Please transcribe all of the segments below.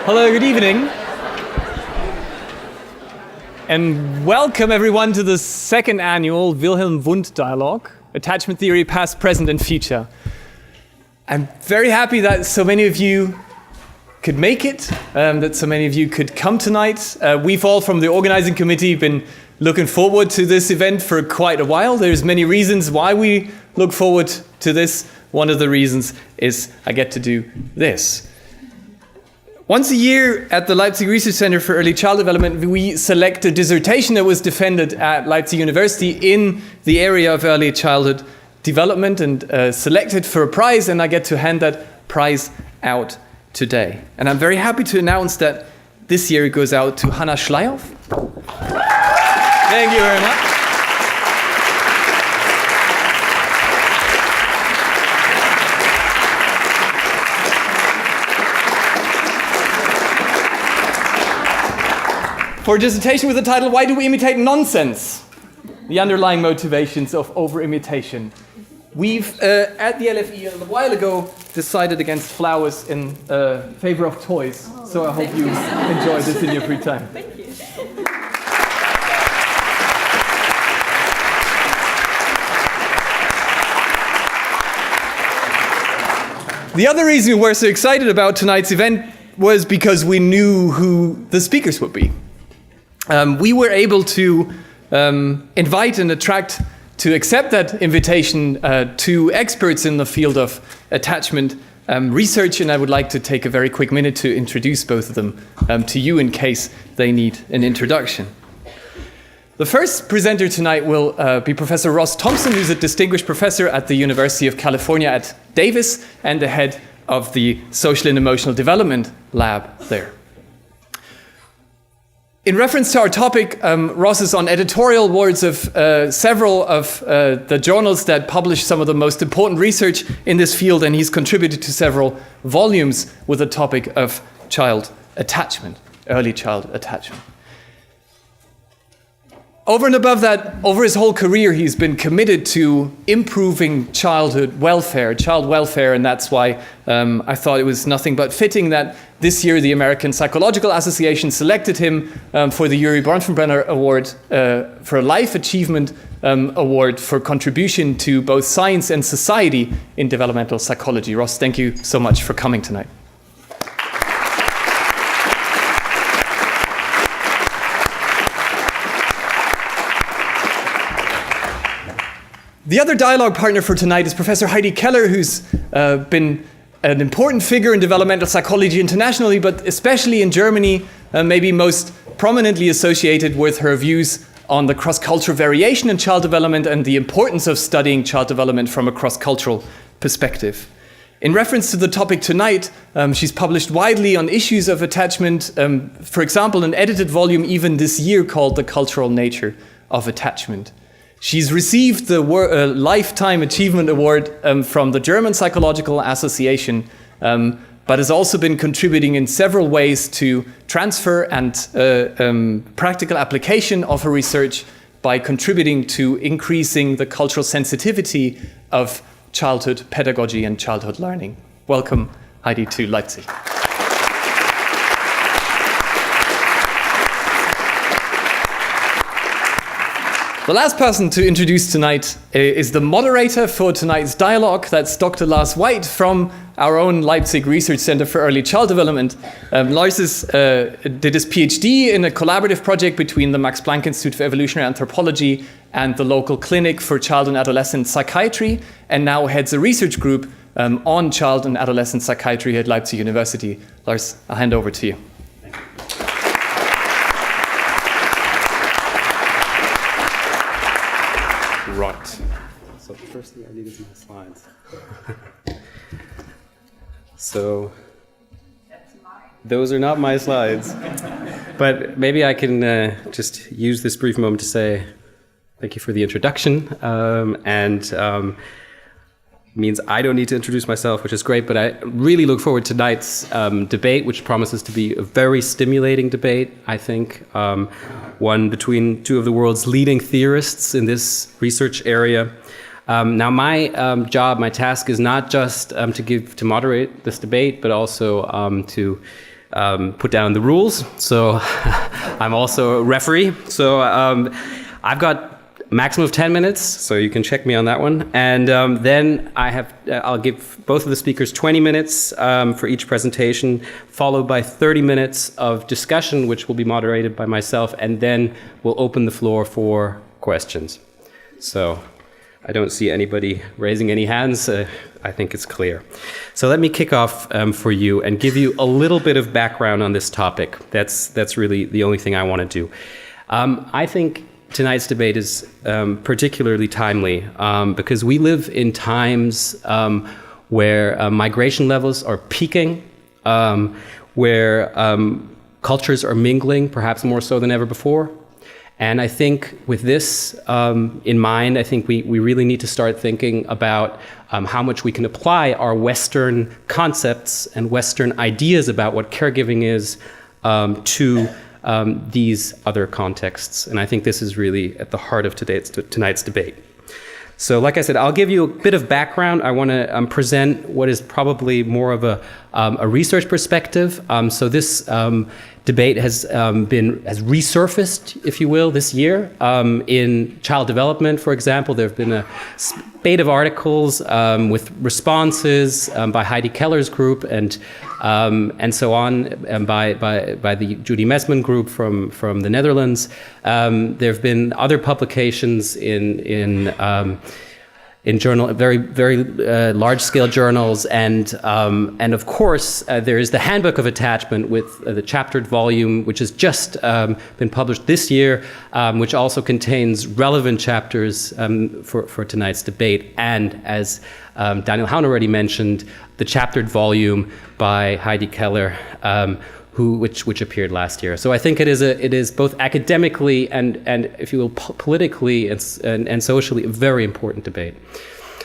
Hello, good evening. And welcome everyone to the second annual Wilhelm Wundt Dialogue, Attachment Theory, Past, Present and Future. I'm very happy that so many of you could make it, that so many of you could come tonight. We've all from the organizing committee been looking forward to this event for quite a while. There's many reasons why we look forward to this. One of the reasons is I get to do this. Once a year at the Leipzig Research Center for Early Child Development, we select a dissertation that was defended at Leipzig University in the area of early childhood development and selected for a prize, and I get to hand that prize out today. And I'm very happy to announce that this year it goes out to Hanna Schleierhoff. Thank you very much. For a dissertation with the title, Why Do We Imitate Nonsense? The Underlying Motivations of Over-Imitation. We've, at the LFE a while ago, decided against flowers in favor of toys. So I hope you enjoy this in your free time. Thank you. The other reason we were so excited about tonight's event was because we knew who the speakers would be. We were able to invite and attract to accept that invitation two experts in the field of attachment research, and I would like to take a very quick minute to introduce both of them to you in case they need an introduction. The first presenter tonight will be Professor Thompson, who's a distinguished professor at the University of California at Davis and the head of the Social and Emotional Development Lab there. In reference to our topic, Ross is on editorial boards of several of the journals that publish some of the most important research in this field, and he's contributed to several volumes with the topic of child attachment, early child attachment. Over and above that, over his whole career, he's been committed to improving child welfare, and that's why I thought it was nothing but fitting that this year the American Psychological Association selected him for the Yuri Bronfenbrenner Award for a Life Achievement Award for contribution to both science and society in developmental psychology. Ross, thank you so much for coming tonight. The other dialogue partner for tonight is Professor Heidi Keller, who's been an important figure in developmental psychology internationally, but especially in Germany, maybe most prominently associated with her views on the cross-cultural variation in child development and the importance of studying child development from a cross-cultural perspective. In reference to the topic tonight, she's published widely on issues of attachment, for example, an edited volume even this year called The Cultural Nature of Attachment. She's received the Lifetime Achievement Award from the German Psychological Association, but has also been contributing in several ways to transfer and practical application of her research by contributing to increasing the cultural sensitivity of childhood pedagogy and childhood learning. Welcome, Heidi, to Leipzig. The last person to introduce tonight is the moderator for tonight's dialogue. That's Dr. Lars from our own Leipzig Research Center for Early Child Development. Lars did his PhD in a collaborative project between the Max Planck Institute for Evolutionary Anthropology and the local clinic for child and adolescent psychiatry, and now heads a research group on child and adolescent psychiatry at Leipzig University. Lars, I'll hand over to you. Right. So the first thing I need is my slides. So those are not my slides. But maybe I can just use this brief moment to say thank you for the introduction. Means I don't need to introduce myself, which is great, but I really look forward to tonight's debate, which promises to be a very stimulating debate, I think. One between two of the world's leading theorists in this research area. Now my job, my task is not just to moderate this debate, but also to put down the rules. So I'm also a referee. So I've got maximum of 10 minutes, so you can check me on that one. And then I'll give both of the speakers 20 minutes for each presentation, followed by 30 minutes of discussion, which will be moderated by myself, and then we'll open the floor for questions. So I don't see anybody raising any hands. I think it's clear. So let me kick off for you and give you a little bit of background on this topic. That's really the only thing I want to do. I think tonight's debate is particularly timely because we live in times where migration levels are peaking, where cultures are mingling, perhaps more so than ever before. And I think with this in mind, I think we really need to start thinking about how much we can apply our Western concepts and Western ideas about what caregiving is to these other contexts. And I think this is really at the heart of tonight's debate. So like I said, I'll give you a bit of background. I want to present what is probably more of a research perspective. So this debate has resurfaced, if you will, this year. In child development, for example, there have been a spate of articles with responses by Heidi Keller's group and so on, by the Judy Messman group from the Netherlands. There have been other publications in journal, very large-scale journals, and of course there is the Handbook of Attachment with the chaptered volume, which has just been published this year, which also contains relevant chapters for tonight's debate. And as Daniel Haun already mentioned, the chaptered volume by Heidi Keller, which appeared last year. So I think it is both academically and if you will politically and socially a very important debate.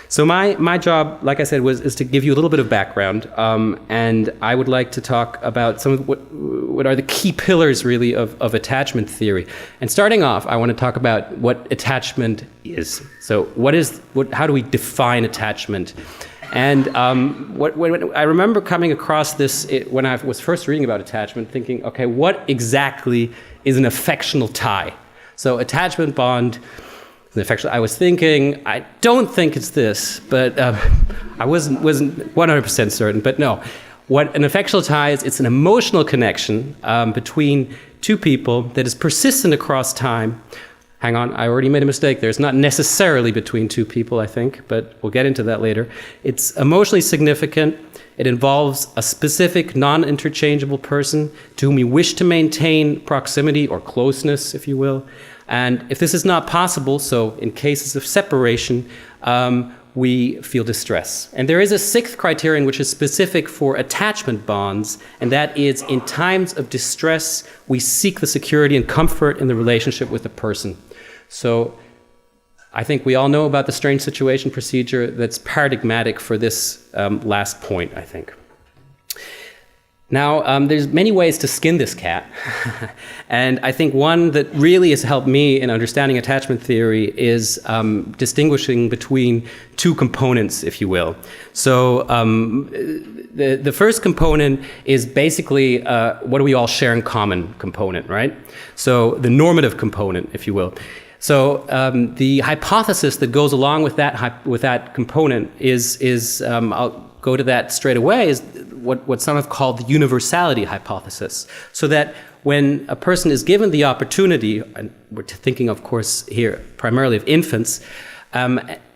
So my job, like I said, is to give you a little bit of background, and I would like to talk about some of what are the key pillars really of attachment theory. And starting off, I want to talk about what attachment is. So how do we define attachment? And when I remember coming across this when I was first reading about attachment, thinking, okay, what exactly is an affectional tie? So attachment bond, an affectional. I was thinking, I don't think it's this, but I wasn't 100% certain. But no, what an affectional tie is, it's an emotional connection between two people that is persistent across time. Hang on, I already made a mistake there. It's not necessarily between two people, I think, but we'll get into that later. It's emotionally significant. It involves a specific non-interchangeable person to whom we wish to maintain proximity or closeness, if you will. And if this is not possible, so in cases of separation, we feel distress. And there is a sixth criterion which is specific for attachment bonds, and that is in times of distress, we seek the security and comfort in the relationship with the person. So I think we all know about the strange situation procedure that's paradigmatic for this last point, I think. Now, there's many ways to skin this cat. And I think one that really has helped me in understanding attachment theory is distinguishing between two components, if you will. So the first component is basically what do we all share in common component, right? So the normative component, if you will. So the hypothesis that goes along with that component is I'll go to that straight away, is what some have called the universality hypothesis. So that when a person is given the opportunity, and we're thinking, of course, here primarily of infants,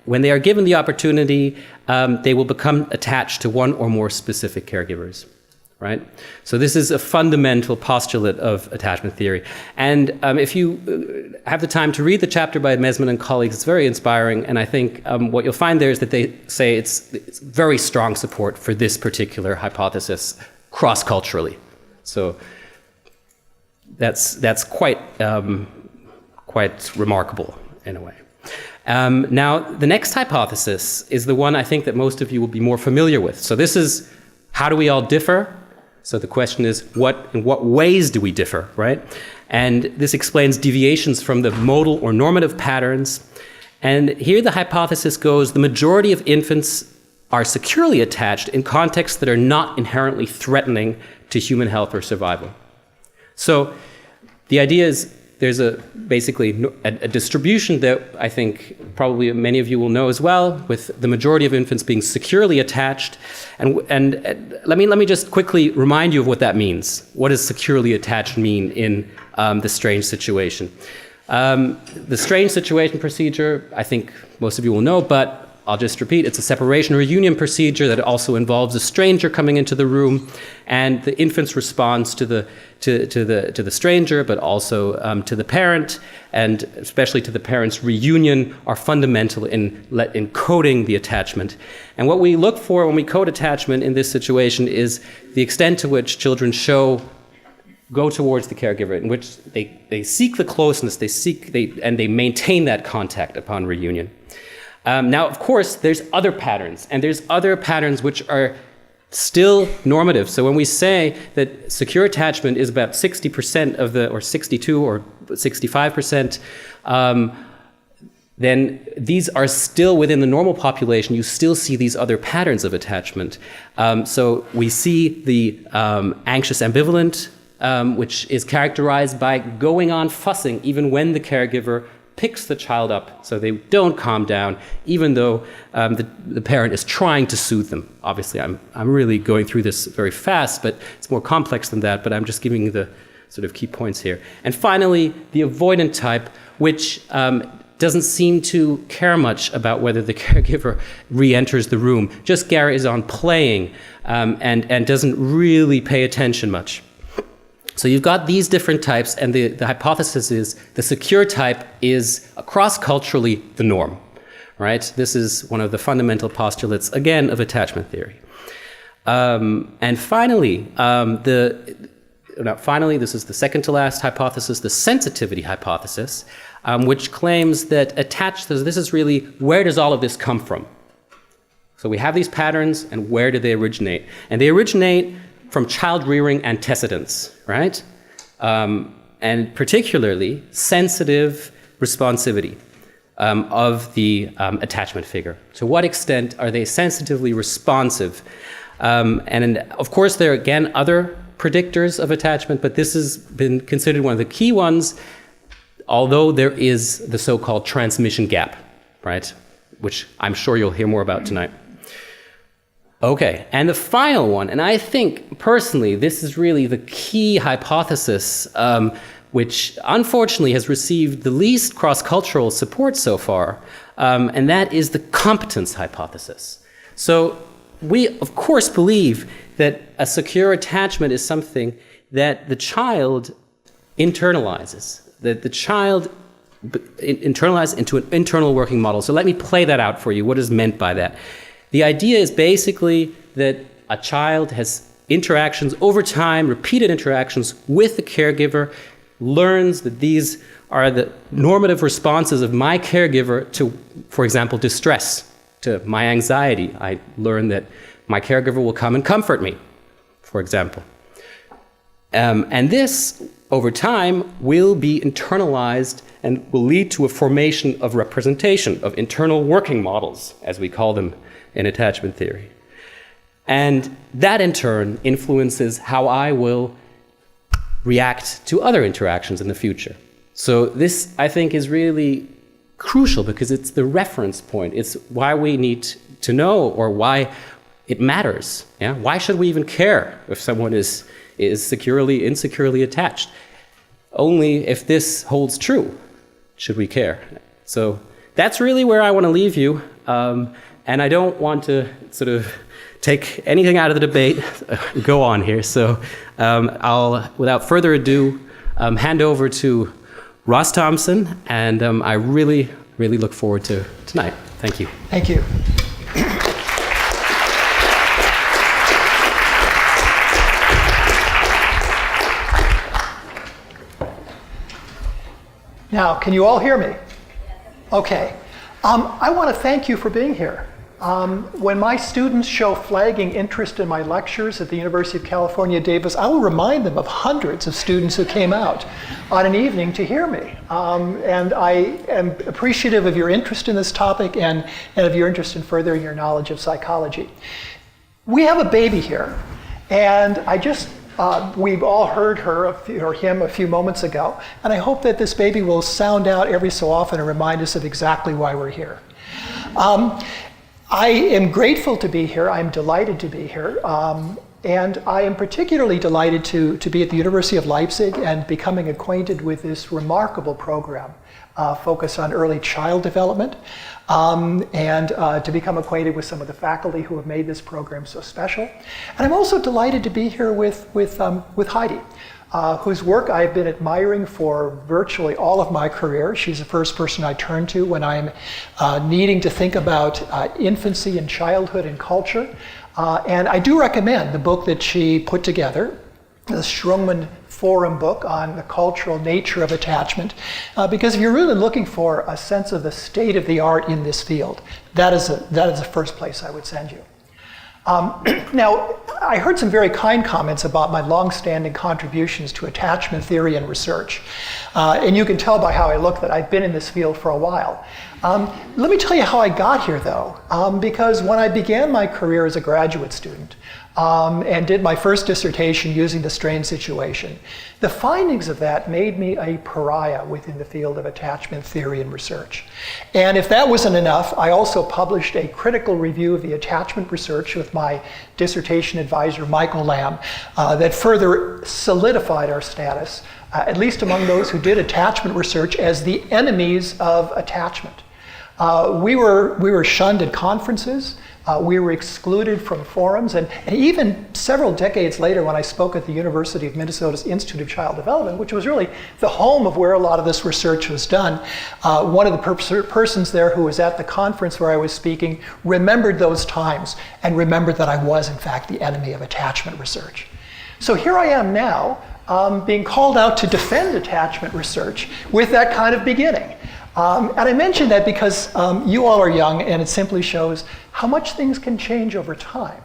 when they are given the opportunity, they will become attached to one or more specific caregivers. Right? So this is a fundamental postulate of attachment theory. And if you have the time to read the chapter by Messman and colleagues, it's very inspiring. And I think what you'll find there is that they say it's very strong support for this particular hypothesis cross-culturally. So that's quite remarkable in a way. Now, the next hypothesis is the one I think that most of you will be more familiar with. So this is, how do we all differ? So the question is, in what ways do we differ, right? And this explains deviations from the modal or normative patterns. And here the hypothesis goes, the majority of infants are securely attached in contexts that are not inherently threatening to human health or survival. So the idea is there's basically a distribution that I think probably many of you will know as well, with the majority of infants being securely attached. And let me just quickly remind you of what that means. What does securely attached mean in the strange situation? The strange situation procedure, I think most of you will know, but I'll just repeat, it's a separation or union procedure that also involves a stranger coming into the room, and the infant's response to the stranger, but also to the parent, and especially to the parent's reunion, are fundamental in coding the attachment. And what we look for when we code attachment in this situation is the extent to which children go towards the caregiver, in which they seek the closeness, and they maintain that contact upon reunion. Now, of course, there's other patterns, and there's other patterns which are still normative. So when we say that secure attachment is about 60% or 62 or 65%, then these are still within the normal population. You still see these other patterns of attachment. So we see the anxious ambivalent, which is characterized by going on fussing even when the caregiver picks the child up, so they don't calm down, even though the parent is trying to soothe them. Obviously, I'm really going through this very fast, but it's more complex than that, but I'm just giving you the sort of key points here. And finally, the avoidant type, which doesn't seem to care much about whether the caregiver re-enters the room, just carries on playing and doesn't really pay attention much. So you've got these different types, and the hypothesis is the secure type is cross-culturally the norm, right? This is one of the fundamental postulates, again, of attachment theory. And finally, this is the second to last hypothesis, the sensitivity hypothesis, which claims that this is really, where does all of this come from? So we have these patterns, and where do they originate? And they originate from child rearing antecedents, right? And particularly sensitive responsivity of the attachment figure. To what extent are they sensitively responsive? And of course, there are, again, other predictors of attachment, but this has been considered one of the key ones, although there is the so-called transmission gap, right? Which I'm sure you'll hear more about tonight. Okay, and the final one, and I think personally this is really the key hypothesis, which unfortunately has received the least cross-cultural support so far, and that is the competence hypothesis. So we, of course, believe that a secure attachment is something that the child internalizes, that the child internalizes into an internal working model. So let me play that out for you. What is meant by that? The idea is basically that a child has interactions over time, repeated interactions with the caregiver, learns that these are the normative responses of my caregiver to, for example, distress, to my anxiety. I learn that my caregiver will come and comfort me, for example. And this, over time, will be internalized and will lead to a formation of representation, of internal working models, as we call them in attachment theory. And that in turn influences how I will react to other interactions in the future. So this, I think, is really crucial because it's the reference point. It's why we need to know, or why it matters. Yeah? Why should we even care if someone is securely, insecurely attached? Only if this holds true should we care. So that's really where I want to leave you. And I don't want to sort of take anything out of the debate, go on here. So I'll, without further ado, hand over to Ross Thompson, and I really, really look forward to tonight. Thank you. Thank you. Now, can you all hear me? Okay. I want to thank you for being here. When my students show flagging interest in my lectures at the University of California, Davis, I will remind them of hundreds of students who came out on an evening to hear me. And I am appreciative of your interest in this topic and of your interest in furthering your knowledge of psychology. We have a baby here, and I just We've all heard her or him a few moments ago, and I hope that this baby will sound out every so often and remind us of exactly why we're here. I am grateful to be here. I'm delighted to be here. And I am particularly delighted to be at the University of Leipzig and becoming acquainted with this remarkable program focused on early child development, and to become acquainted with some of the faculty who have made this program so special. And I'm also delighted to be here with Heidi, whose work I've been admiring for virtually all of my career. She's the first person I turn to when I'm needing to think about infancy and childhood and culture. And I do recommend the book that she put together, the Strungman Forum book on the cultural nature of attachment, because if you're really looking for a sense of the state of the art in this field, that is the first place I would send you. Now, I heard some very kind comments about my long-standing contributions to attachment theory and research. And you can tell by how I look that I've been in this field for a while. Let me tell you how I got here, though, because when I began my career as a graduate student and did my first dissertation using the strain situation, the findings of that made me a pariah within the field of attachment theory and research. And if that wasn't enough, I also published a critical review of the attachment research with my dissertation advisor, Michael Lamb, that further solidified our status, at least among those who did attachment research, as the enemies of attachment. We were shunned at conferences. We were excluded from forums, and even several decades later when I spoke at the University of Minnesota's Institute of Child Development, which was really the home of where a lot of this research was done, one of the persons there who was at the conference where I was speaking remembered those times and remembered that I was, in fact, the enemy of attachment research. So here I am now, being called out to defend attachment research with that kind of beginning. And I mention that because you all are young, and it simply shows how much things can change over time,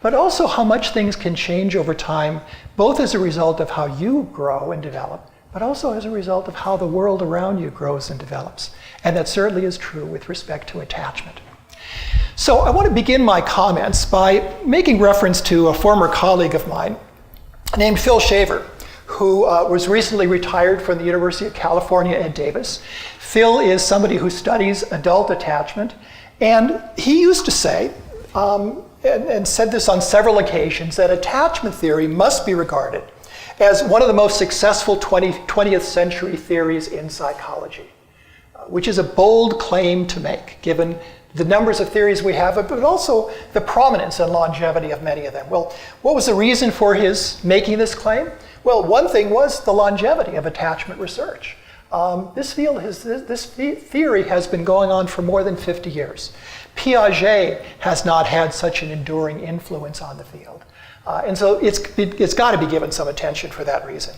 but also how much things can change over time, both as a result of how you grow and develop, but also as a result of how the world around you grows and develops. And that certainly is true with respect to attachment. So I want to begin my comments by making reference to a former colleague of mine named Phil Shaver, who was recently retired from the University of California at Davis. Phil is somebody who studies adult attachment, and he used to say, and said this on several occasions, that attachment theory must be regarded as one of the most successful 20th century theories in psychology, which is a bold claim to make, given the numbers of theories we have, but also the prominence and longevity of many of them. Well, what was the reason for his making this claim? Well, one thing was the longevity of attachment research. This theory has been going on for more than 50 years. Piaget has not had such an enduring influence on the field. And so it's got to be given some attention for that reason.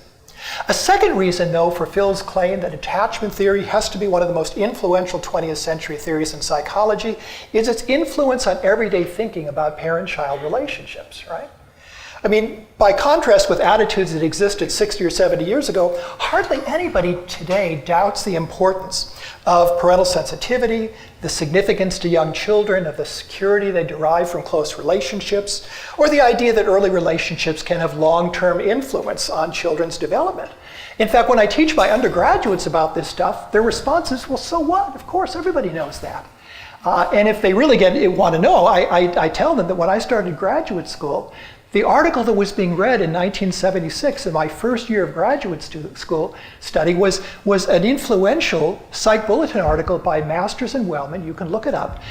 A second reason, though, for Phil's claim that attachment theory has to be one of the most influential 20th century theories in psychology is its influence on everyday thinking about parent-child relationships, right? I mean, by contrast with attitudes that existed 60 or 70 years ago, hardly anybody today doubts the importance of parental sensitivity, the significance to young children of the security they derive from close relationships, or the idea that early relationships can have long-term influence on children's development. In fact, when I teach my undergraduates about this stuff, their response is, well, so what? Of course, everybody knows that. And if they really want to know, I tell them that when I started graduate school, the article that was being read in 1976 in my first year of graduate school study was an influential Psych Bulletin article by Masters and Wellman, you can look it up,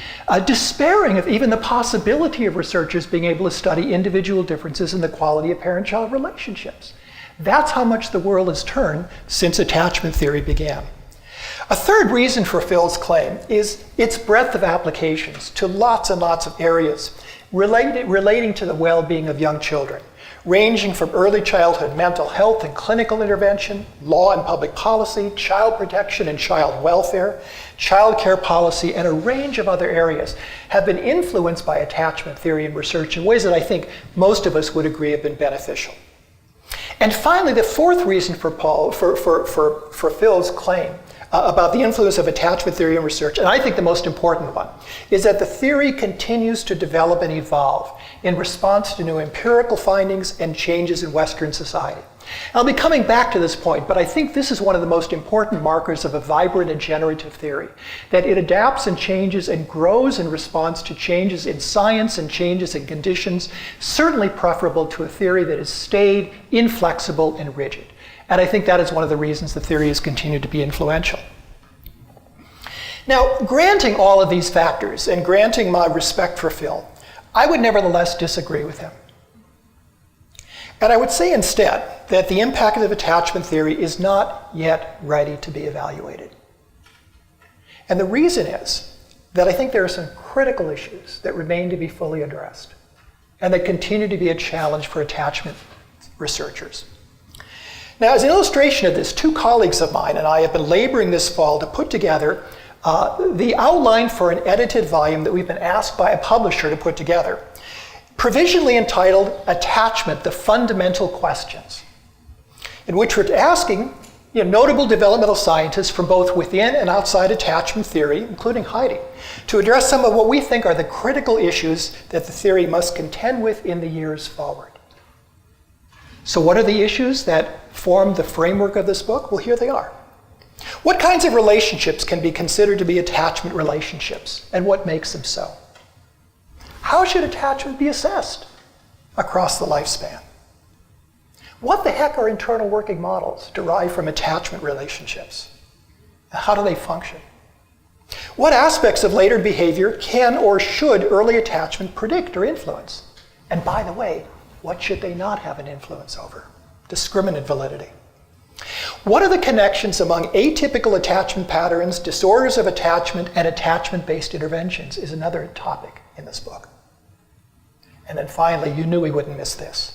despairing of even the possibility of researchers being able to study individual differences in the quality of parent-child relationships. That's how much the world has turned since attachment theory began. A third reason for Phil's claim is its breadth of applications to lots and lots of areas relating to the well-being of young children, ranging from early childhood mental health and clinical intervention, law and public policy, child protection and child welfare, child care policy, and a range of other areas have been influenced by attachment theory and research in ways that I think most of us would agree have been beneficial. And finally, the fourth reason for Phil's claim about the influence of attachment theory and research, and I think the most important one, is that the theory continues to develop and evolve in response to new empirical findings and changes in Western society. I'll be coming back to this point, but I think this is one of the most important markers of a vibrant and generative theory, that it adapts and changes and grows in response to changes in science and changes in conditions, certainly preferable to a theory that is staid, inflexible, and rigid. And I think that is one of the reasons the theory has continued to be influential. Now, granting all of these factors and granting my respect for Phil, I would nevertheless disagree with him. And I would say instead that the impact of attachment theory is not yet ready to be evaluated. And the reason is that I think there are some critical issues that remain to be fully addressed and that continue to be a challenge for attachment researchers. Now, as an illustration of this, two colleagues of mine and I have been laboring this fall to put together the outline for an edited volume that we've been asked by a publisher to put together, provisionally entitled Attachment, the Fundamental Questions, in which we're asking notable developmental scientists from both within and outside attachment theory, including Heidi, to address some of what we think are the critical issues that the theory must contend with in the years forward. So what are the issues that form the framework of this book? Well, here they are. What kinds of relationships can be considered to be attachment relationships, and what makes them so? How should attachment be assessed across the lifespan? What the heck are internal working models derived from attachment relationships? How do they function? What aspects of later behavior can or should early attachment predict or influence? And by the way, what should they not have an influence over? Discriminant validity. What are the connections among atypical attachment patterns, disorders of attachment, and attachment-based interventions is another topic in this book. And then finally, you knew we wouldn't miss this.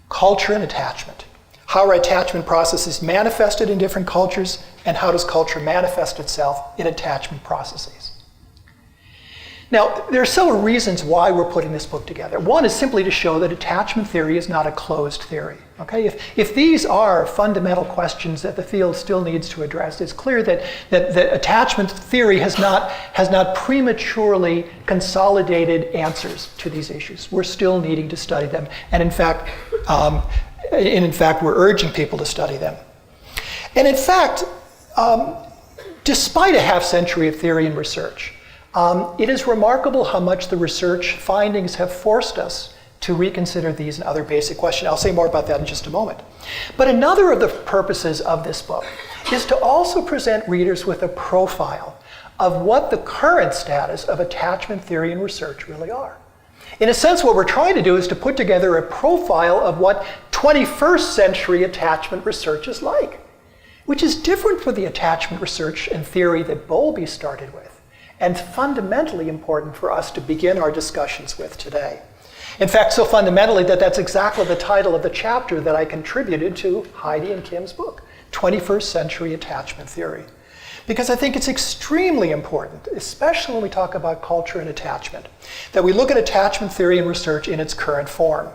Culture and attachment. How are attachment processes manifested in different cultures, and how does culture manifest itself in attachment processes? Now, there are several reasons why we're putting this book together. One is simply to show that attachment theory is not a closed theory. Okay? If these are fundamental questions that the field still needs to address, it's clear that attachment theory has not prematurely consolidated answers to these issues. We're still needing to study them, and in fact, we're urging people to study them. And in fact, despite a half century of theory and research, it is remarkable how much the research findings have forced us to reconsider these and other basic questions. I'll say more about that in just a moment. But another of the purposes of this book is to also present readers with a profile of what the current status of attachment theory and research really are. In a sense, what we're trying to do is to put together a profile of what 21st century attachment research is like, which is different from the attachment research and theory that Bowlby started with, and fundamentally important for us to begin our discussions with today. In fact, so fundamentally that that's exactly the title of the chapter that I contributed to Heidi and Kim's book, 21st Century Attachment Theory. Because I think it's extremely important, especially when we talk about culture and attachment, that we look at attachment theory and research in its current form.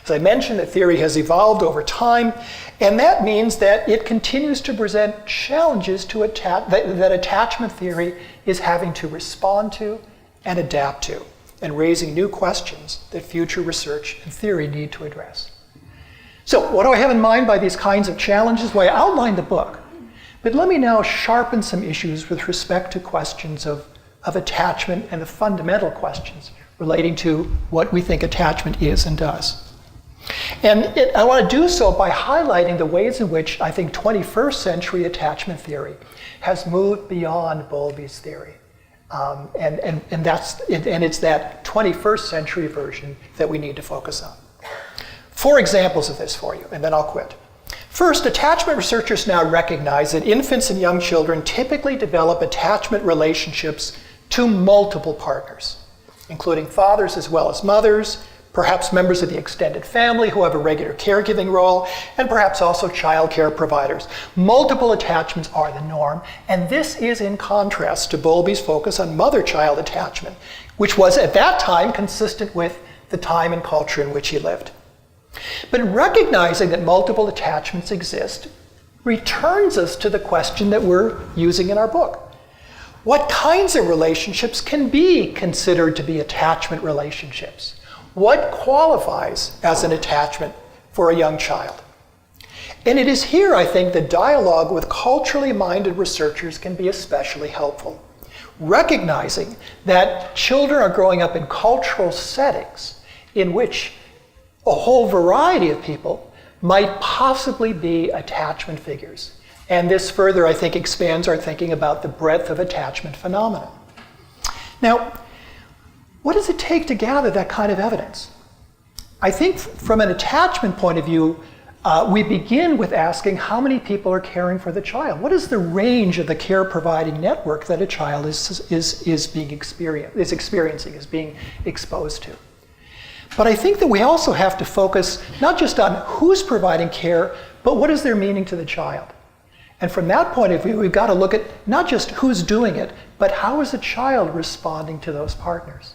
As I mentioned, the theory has evolved over time, and that means that it continues to present challenges to that attachment theory is having to respond to and adapt to, and raising new questions that future research and theory need to address. So what do I have in mind by these kinds of challenges? Well, I outlined the book, but let me now sharpen some issues with respect to questions of attachment and the fundamental questions relating to what we think attachment is and does. And I want to do so by highlighting the ways in which I think 21st century attachment theory has moved beyond Bowlby's theory. And it's that 21st century version that we need to focus on. 4 examples of this for you, and then I'll quit. First, attachment researchers now recognize that infants and young children typically develop attachment relationships to multiple partners, including fathers as well as mothers, perhaps members of the extended family who have a regular caregiving role, and perhaps also child care providers. Multiple attachments are the norm, and this is in contrast to Bowlby's focus on mother-child attachment, which was at that time consistent with the time and culture in which he lived. But recognizing that multiple attachments exist returns us to the question that we're using in our book. What kinds of relationships can be considered to be attachment relationships? What qualifies as an attachment for a young child? And it is here, I think, that dialogue with culturally minded researchers can be especially helpful. Recognizing that children are growing up in cultural settings in which a whole variety of people might possibly be attachment figures. And this further, I think, expands our thinking about the breadth of attachment phenomena. Now, what does it take to gather that kind of evidence? I think from an attachment point of view, we begin with asking how many people are caring for the child. What is the range of the care providing network that a child is being exposed to? But I think that we also have to focus not just on who's providing care, but what is their meaning to the child. And from that point of view, we've got to look at not just who's doing it, but how is the child responding to those partners.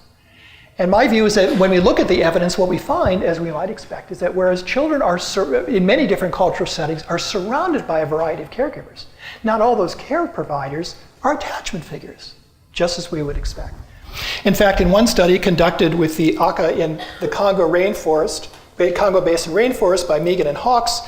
And my view is that when we look at the evidence, what we find, as we might expect, is that whereas children are, in many different cultural settings, are surrounded by a variety of caregivers, not all those care providers are attachment figures, just as we would expect. In fact, in one study conducted with the Aka in the Congo rainforest, Congo Basin rainforest by Megan and Hawks,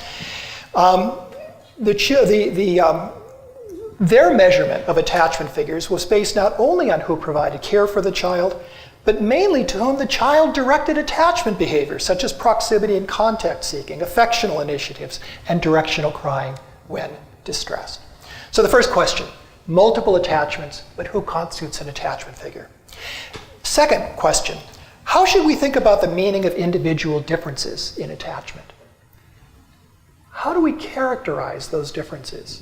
their measurement of attachment figures was based not only on who provided care for the child, but mainly to whom the child directed attachment behaviors, such as proximity and contact seeking, affectional initiatives, and directional crying when distressed. So the first question, multiple attachments, but who constitutes an attachment figure? Second question, how should we think about the meaning of individual differences in attachment? How do we characterize those differences?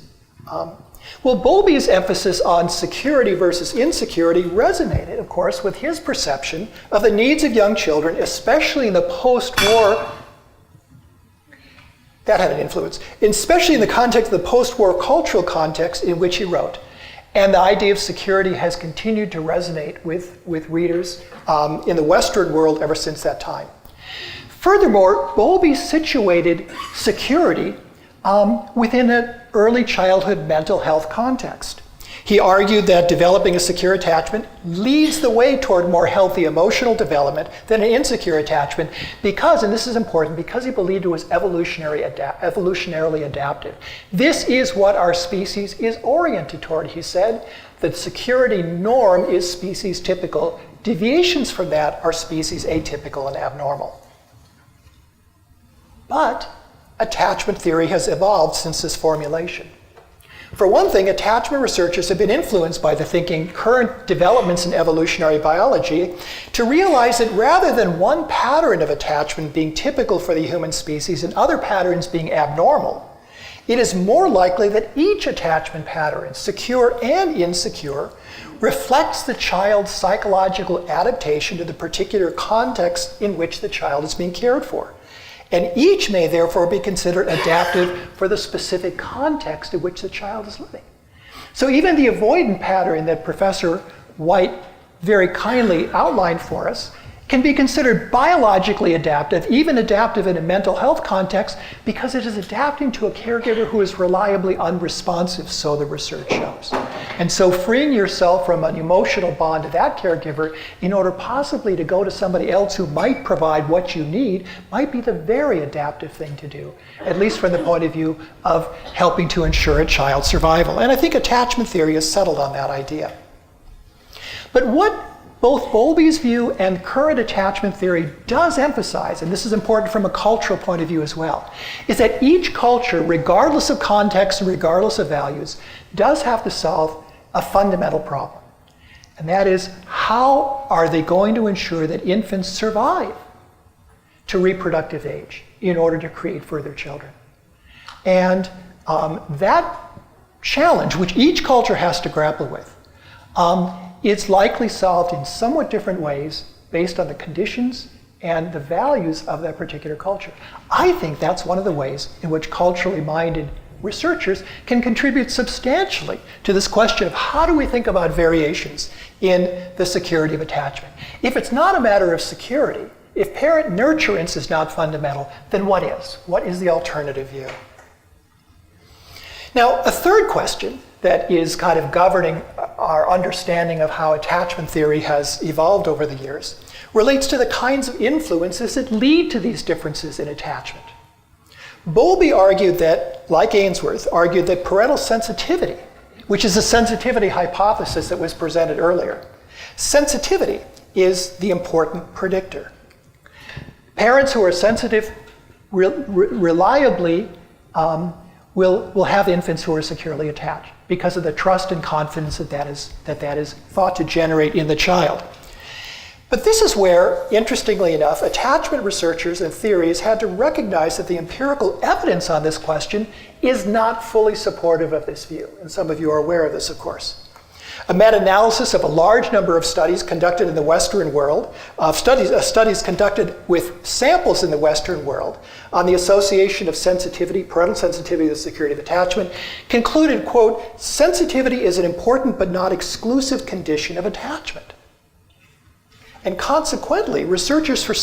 Well, Bowlby's emphasis on security versus insecurity resonated, of course, with his perception of the needs of young children, especially in the post-war. That had an influence, especially in the context of the post-war cultural context in which he wrote. And the idea of security has continued to resonate with readers in the Western world ever since that time. Furthermore, Bowlby situated security within an early childhood mental health context. He argued that developing a secure attachment leads the way toward more healthy emotional development than an insecure attachment because, and this is important, because he believed it was evolutionarily adaptive. This is what our species is oriented toward, he said. The security norm is species typical. Deviations from that are species atypical and abnormal. But attachment theory has evolved since this formulation. For one thing, attachment researchers have been influenced by the thinking current developments in evolutionary biology to realize that rather than one pattern of attachment being typical for the human species and other patterns being abnormal, it is more likely that each attachment pattern, secure and insecure, reflects the child's psychological adaptation to the particular context in which the child is being cared for. And each may therefore be considered adaptive for the specific context in which the child is living. So even the avoidant pattern that Professor White very kindly outlined for us can be considered biologically adaptive, even adaptive in a mental health context, because it is adapting to a caregiver who is reliably unresponsive, so the research shows. And so freeing yourself from an emotional bond to that caregiver in order possibly to go to somebody else who might provide what you need might be the very adaptive thing to do, at least from the point of view of helping to ensure a child's survival. And I think attachment theory has settled on that idea. But what both Bowlby's view and current attachment theory does emphasize, and this is important from a cultural point of view as well, is that each culture, regardless of context and regardless of values, does have to solve a fundamental problem. And that is, how are they going to ensure that infants survive to reproductive age in order to create further children? And that challenge, which each culture has to grapple with, it's likely solved in somewhat different ways based on the conditions and the values of that particular culture. I think that's one of the ways in which culturally minded researchers can contribute substantially to this question of how do we think about variations in the security of attachment. If it's not a matter of security, if parent nurturance is not fundamental, then what is? What is the alternative view? Now, a third question that is kind of governing our understanding of how attachment theory has evolved over the years relates to the kinds of influences that lead to these differences in attachment. Bowlby argued that, like Ainsworth, argued that parental sensitivity, which is a sensitivity hypothesis that was presented earlier, sensitivity is the important predictor. Parents who are sensitive reliably will have infants who are securely attached because of the trust and confidence that is thought to generate in the child. But this is where, interestingly enough, attachment researchers and theories had to recognize that the empirical evidence on this question is not fully supportive of this view. And some of you are aware of this, of course. A meta-analysis of a large number of studies conducted in the Western world, studies conducted with samples in the Western world on the association of sensitivity, parental sensitivity to the security of attachment, concluded, quote, sensitivity is an important but not exclusive condition of attachment. And consequently, researchers for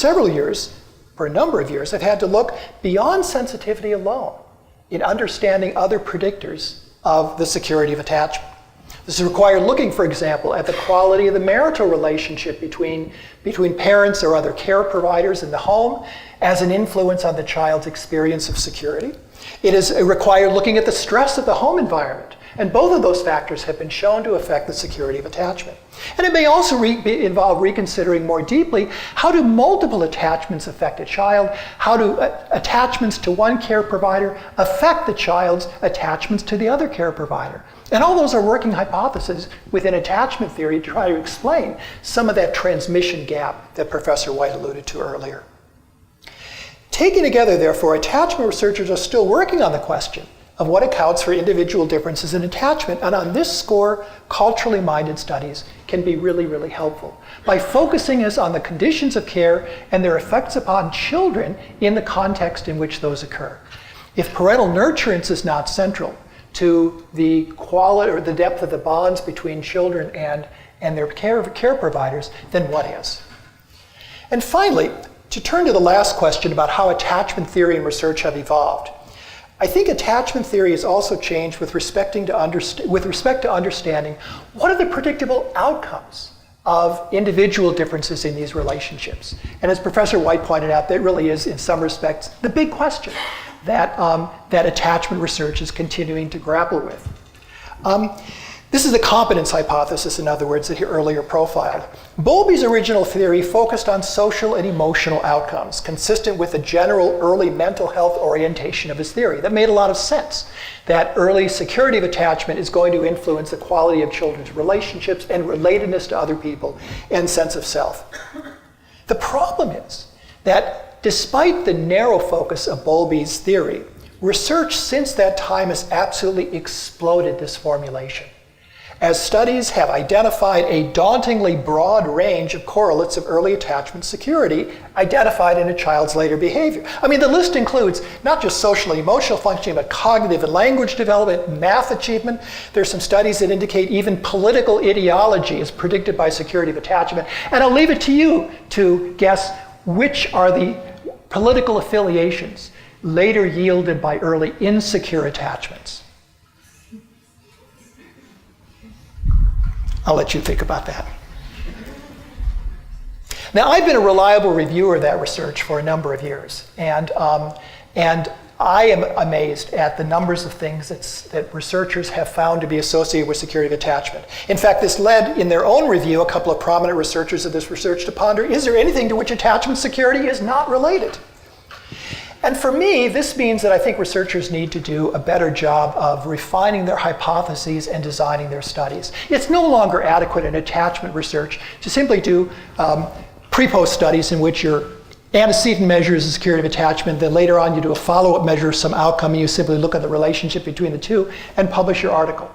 a number of years, have had to look beyond sensitivity alone in understanding other predictors of the security of attachment. This required looking, for example, at the quality of the marital relationship between parents or other care providers in the home as an influence on the child's experience of security. It required looking at the stress of the home environment. And both of those factors have been shown to affect the security of attachment. And it may also involve reconsidering more deeply, how do multiple attachments affect a child? How do attachments to one care provider affect the child's attachments to the other care provider? And all those are working hypotheses within attachment theory to try to explain some of that transmission gap that Professor White alluded to earlier. Taken together, therefore, attachment researchers are still working on the question of what accounts for individual differences in attachment. And on this score, culturally minded studies can be really, really helpful by focusing us on the conditions of care and their effects upon children in the context in which those occur. If parental nurturance is not central to the quality or the depth of the bonds between children and their care providers, then what is? And finally, to turn to the last question about how attachment theory and research have evolved, I think attachment theory has also changed with respect to understanding what are the predictable outcomes of individual differences in these relationships. And as Professor White pointed out, that really is, in some respects, the big question that attachment research is continuing to grapple with. This is a competence hypothesis, in other words, that he earlier profiled. Bowlby's original theory focused on social and emotional outcomes, consistent with the general early mental health orientation of his theory. That made a lot of sense, that early security of attachment is going to influence the quality of children's relationships and relatedness to other people and sense of self. The problem is that despite the narrow focus of Bowlby's theory, research since that time has absolutely exploded this formulation, as studies have identified a dauntingly broad range of correlates of early attachment security identified in a child's later behavior. I mean, the list includes not just social and emotional functioning, but cognitive and language development, math achievement. There's some studies that indicate even political ideology is predicted by security of attachment. And I'll leave it to you to guess which are the political affiliations later yielded by early insecure attachments. I'll let you think about that. Now, I've been a reliable reviewer of that research for a number of years, and I am amazed at the numbers of things that researchers have found to be associated with security of attachment. In fact, this led, in their own review, a couple of prominent researchers of this research to ponder, is there anything to which attachment security is not related? And for me, this means that I think researchers need to do a better job of refining their hypotheses and designing their studies. It's no longer adequate in attachment research to simply do pre-post studies in which your antecedent measures the security of attachment, then later on you do a follow-up measure of some outcome, and you simply look at the relationship between the two and publish your article.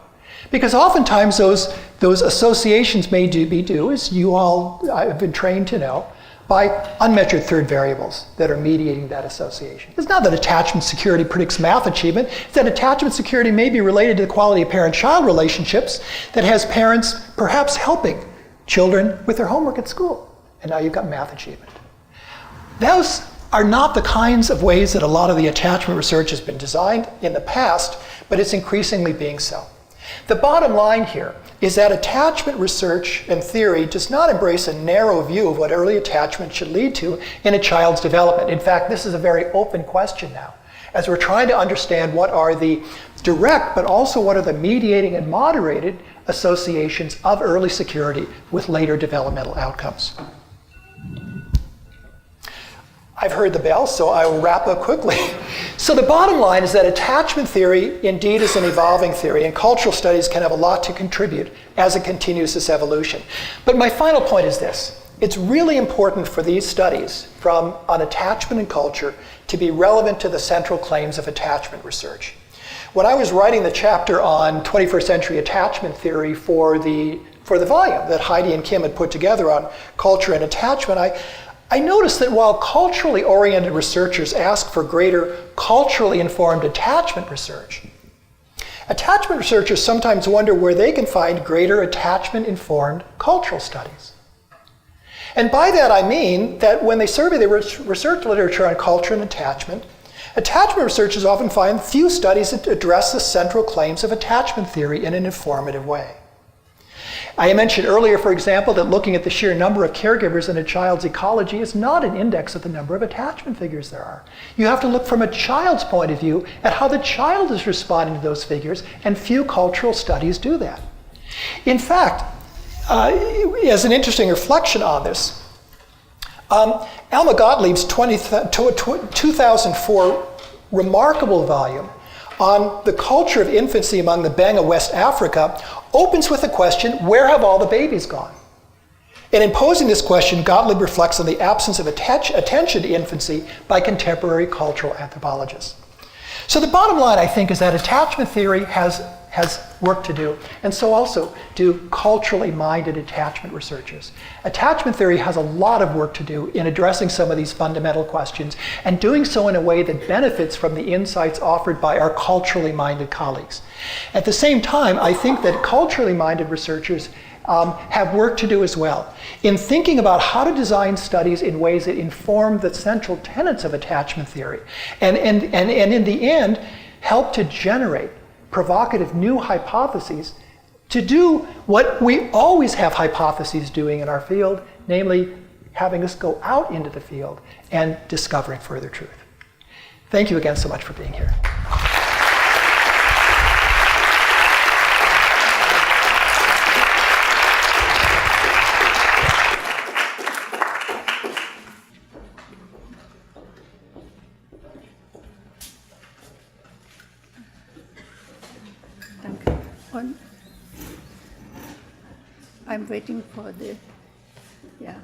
Because oftentimes those associations may be due, as you all have been trained to know, by unmeasured third variables that are mediating that association. It's not that attachment security predicts math achievement, it's that attachment security may be related to the quality of parent-child relationships that has parents perhaps helping children with their homework at school. And now you've got math achievement. Those are not the kinds of ways that a lot of the attachment research has been designed in the past, but it's increasingly being so. The bottom line here is that attachment research and theory does not embrace a narrow view of what early attachment should lead to in a child's development. In fact, this is a very open question now, as we're trying to understand what are the direct, but also what are the mediating and moderated associations of early security with later developmental outcomes. I've heard the bell, so I will wrap up quickly. So the bottom line is that attachment theory indeed is an evolving theory, and cultural studies can have a lot to contribute as it continues this evolution. But my final point is this. It's really important for these studies on attachment and culture to be relevant to the central claims of attachment research. When I was writing the chapter on 21st century attachment theory for the volume that Heidi and Kim had put together on culture and attachment, I noticed that while culturally oriented researchers ask for greater culturally informed attachment research, attachment researchers sometimes wonder where they can find greater attachment informed cultural studies. And by that I mean that when they survey the research literature on culture and attachment researchers often find few studies that address the central claims of attachment theory in an informative way. I mentioned earlier, for example, that looking at the sheer number of caregivers in a child's ecology is not an index of the number of attachment figures there are. You have to look from a child's point of view at how the child is responding to those figures, and few cultural studies do that. In fact, as an interesting reflection on this, Alma Gottlieb's 2004 remarkable volume on the culture of infancy among the Benga, West Africa, opens with the question, where have all the babies gone? And in posing this question, Gottlieb reflects on the absence of attention to infancy by contemporary cultural anthropologists. So the bottom line, I think, is that attachment theory has work to do, and so also do culturally minded attachment researchers. Attachment theory has a lot of work to do in addressing some of these fundamental questions, and doing so in a way that benefits from the insights offered by our culturally minded colleagues. At the same time, I think that culturally minded researchers have work to do as well in thinking about how to design studies in ways that inform the central tenets of attachment theory, and in the end, help to generate provocative new hypotheses to do what we always have hypotheses doing in our field, namely having us go out into the field and discovering further truth. Thank you again so much for being here. I'm waiting for the, yeah.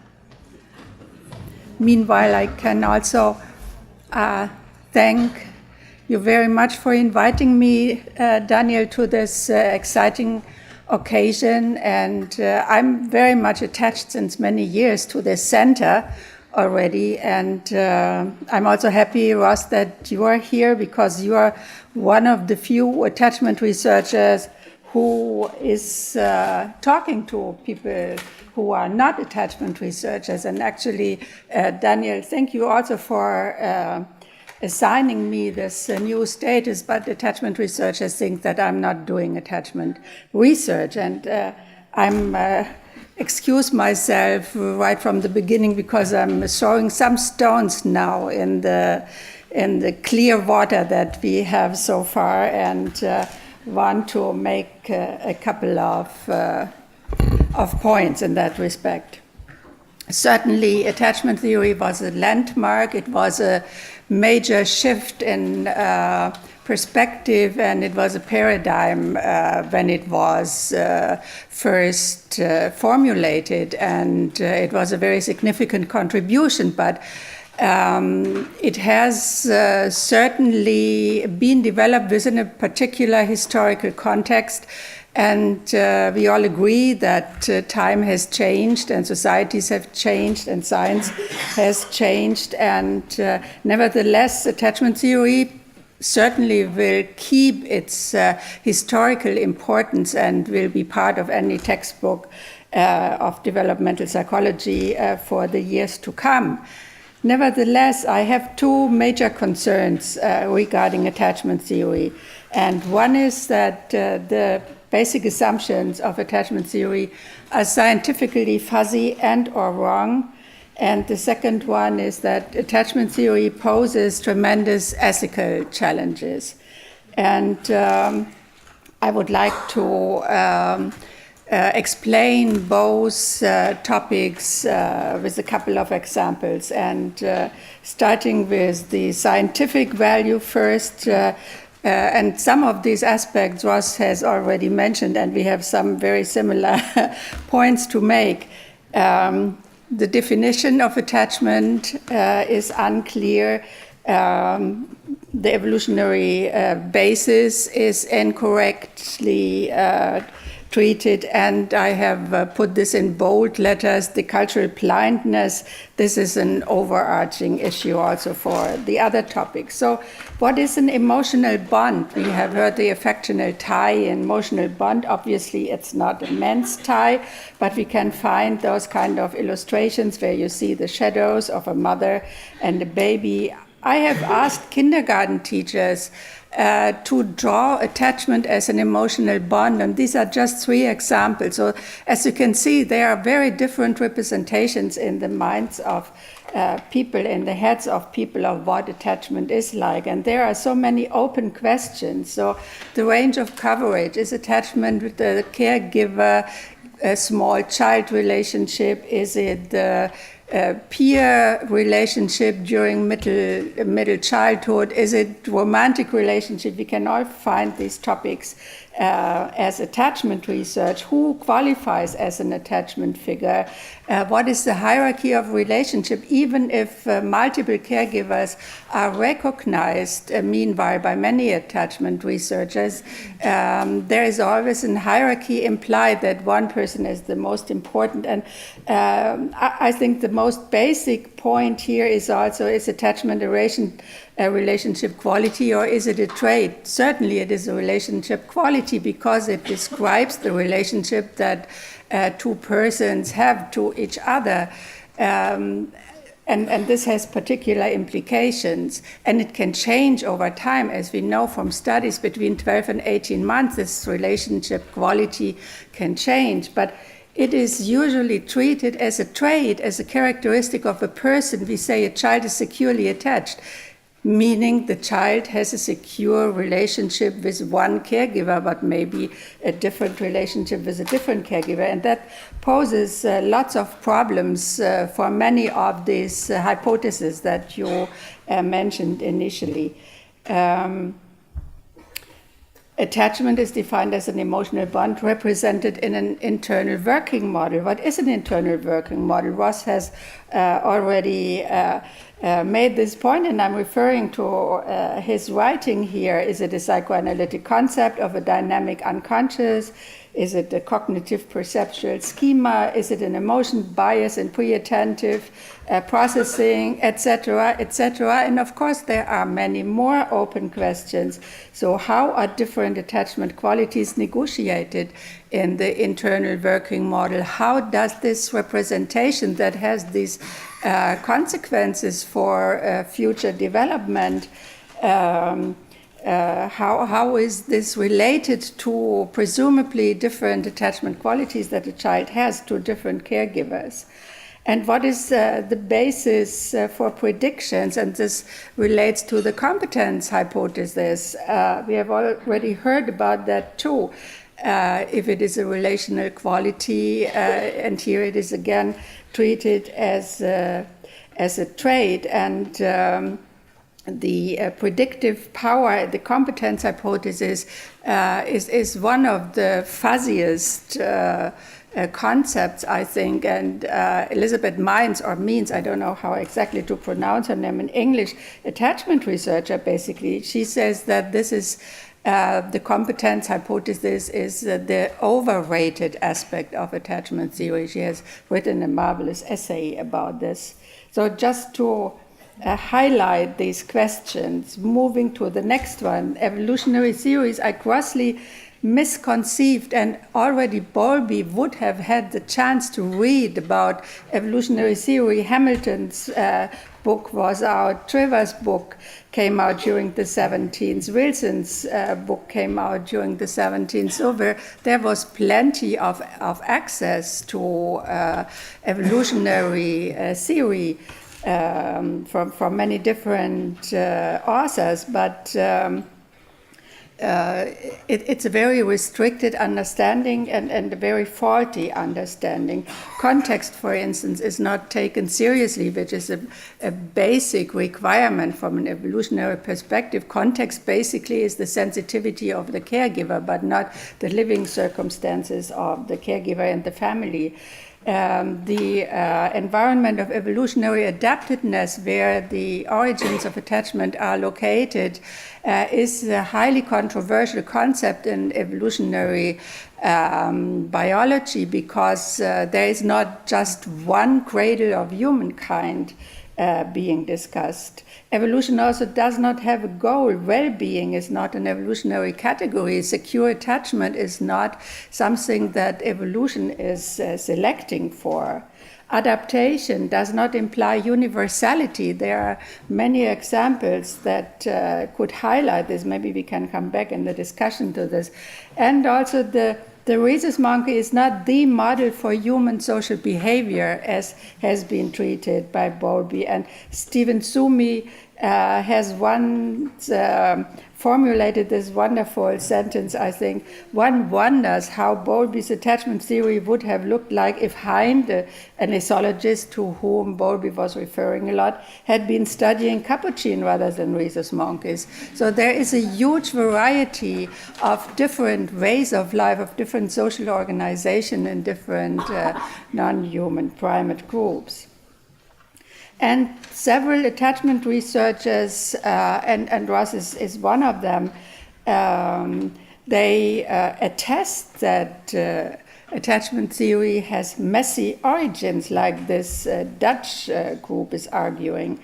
Meanwhile, I can also thank you very much for inviting me, Daniel, to this exciting occasion. And I'm very much attached since many years to this center already. And I'm also happy, Ross, that you are here, because you are one of the few attachment researchers who is talking to people who are not attachment researchers. And actually, Daniel, thank you also for assigning me this new status, but attachment researchers think that I'm not doing attachment research. And I'm excuse myself right from the beginning, because I'm throwing some stones now in the clear water that we have so far, and want to make a couple of points in that respect. Certainly, attachment theory was a landmark. It was a major shift in perspective, and it was a paradigm when it was first formulated, and it was a very significant contribution. But it has certainly been developed within a particular historical context, and we all agree that time has changed, and societies have changed, and science has changed, and nevertheless, attachment theory certainly will keep its historical importance and will be part of any textbook of developmental psychology for the years to come. Nevertheless, I have two major concerns regarding attachment theory. And one is that the basic assumptions of attachment theory are scientifically fuzzy and or wrong. And the second one is that attachment theory poses tremendous ethical challenges. And I would like to explain both topics with a couple of examples. And starting with the scientific value first, and some of these aspects Ross has already mentioned, and we have some very similar points to make. The definition of attachment is unclear. The evolutionary basis is incorrectly treated, and I have put this in bold letters, the cultural blindness. This is an overarching issue also for the other topics. So what is an emotional bond? We have heard the affectional tie, emotional bond. Obviously, it's not a men's tie, but we can find those kind of illustrations where you see the shadows of a mother and a baby. I have asked kindergarten teachers to draw attachment as an emotional bond, and these are just 3 examples. So as you can see, there are very different representations in the minds of people, in the heads of people, of what attachment is like. And there are so many open questions. So the range of coverage, is attachment with the caregiver a small child relationship? Is it peer relationship during middle childhood? Is it romantic relationship? We can all find these topics as attachment research. Who qualifies as an attachment figure? What is the hierarchy of relationship? Even if multiple caregivers are recognized, meanwhile, by many attachment researchers, there is always a hierarchy implied that one person is the most important. And I think the most basic point here is also, is attachment a relationship quality, or is it a trait? Certainly it is a relationship quality because it describes the relationship that 2 persons have to each other. And this has particular implications, and it can change over time. As we know from studies, between 12 and 18 months, this relationship quality can change. But it is usually treated as a trait, as a characteristic of a person. We say a child is securely attached, meaning the child has a secure relationship with one caregiver, but maybe a different relationship with a different caregiver. And that poses lots of problems for many of these hypotheses that you mentioned initially. Attachment is defined as an emotional bond represented in an internal working model. What is an internal working model? Ross has already made this point, and I'm referring to his writing here. Is it a psychoanalytic concept of a dynamic unconscious? Is it a cognitive perceptual schema? Is it an emotion bias and pre-attentive processing, etc., etc.? And of course, there are many more open questions. So how are different attachment qualities negotiated in the internal working model? How does this representation that has these consequences for future development, how is this related to presumably different attachment qualities that a child has to different caregivers? And what is the basis for predictions? And this relates to the competence hypothesis. We have already heard about that too. If it is a relational quality, and here it is again treated as a trait, and the predictive power, the competence hypothesis, is one of the fuzziest concepts, I think. And Elizabeth Means, I don't know how exactly to pronounce her name in English, attachment researcher, basically, she says that this is the competence hypothesis is the overrated aspect of attachment theory. She has written a marvelous essay about this. So just to highlight these questions, moving to the next one, evolutionary theories are grossly misconceived, and already Bowlby would have had the chance to read about evolutionary theory. Hamilton's book was out. Trevor's book came out during the 17th. Wilson's book came out during the 17th. So there was plenty of access to evolutionary theory from many different authors, but it's a very restricted understanding and a very faulty understanding. Context, for instance, is not taken seriously, which is a basic requirement from an evolutionary perspective. Context basically is the sensitivity of the caregiver, but not the living circumstances of the caregiver and the family. The environment of evolutionary adaptedness, where the origins of attachment are located, is a highly controversial concept in evolutionary biology, because there is not just one cradle of humankind being discussed. Evolution also does not have a goal. Well-being is not an evolutionary category. Secure attachment is not something that evolution is selecting for. Adaptation does not imply universality. There are many examples that could highlight this. Maybe we can come back in the discussion to this. And also the rhesus monkey is not the model for human social behavior, as has been treated by Bowlby. And Stephen Sumi has once formulated this wonderful sentence, I think. One wonders how Bowlby's attachment theory would have looked like if Haun, an ethologist to whom Bowlby was referring a lot, had been studying capuchin rather than rhesus monkeys. So there is a huge variety of different ways of life, of different social organization in different non-human primate groups. And several attachment researchers, and Ross is one of them, they attest that attachment theory has messy origins, like this Dutch group is arguing.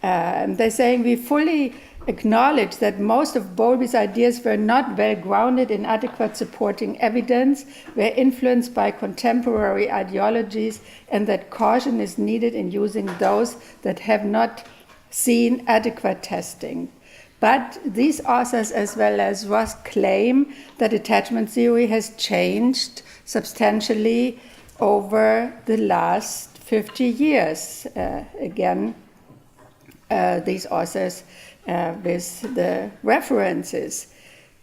They're saying we fully acknowledge that most of Bowlby's ideas were not well grounded in adequate supporting evidence, were influenced by contemporary ideologies, and that caution is needed in using those that have not seen adequate testing. But these authors, as well as Ross, claim that attachment theory has changed substantially over the last 50 years. These authors with the references.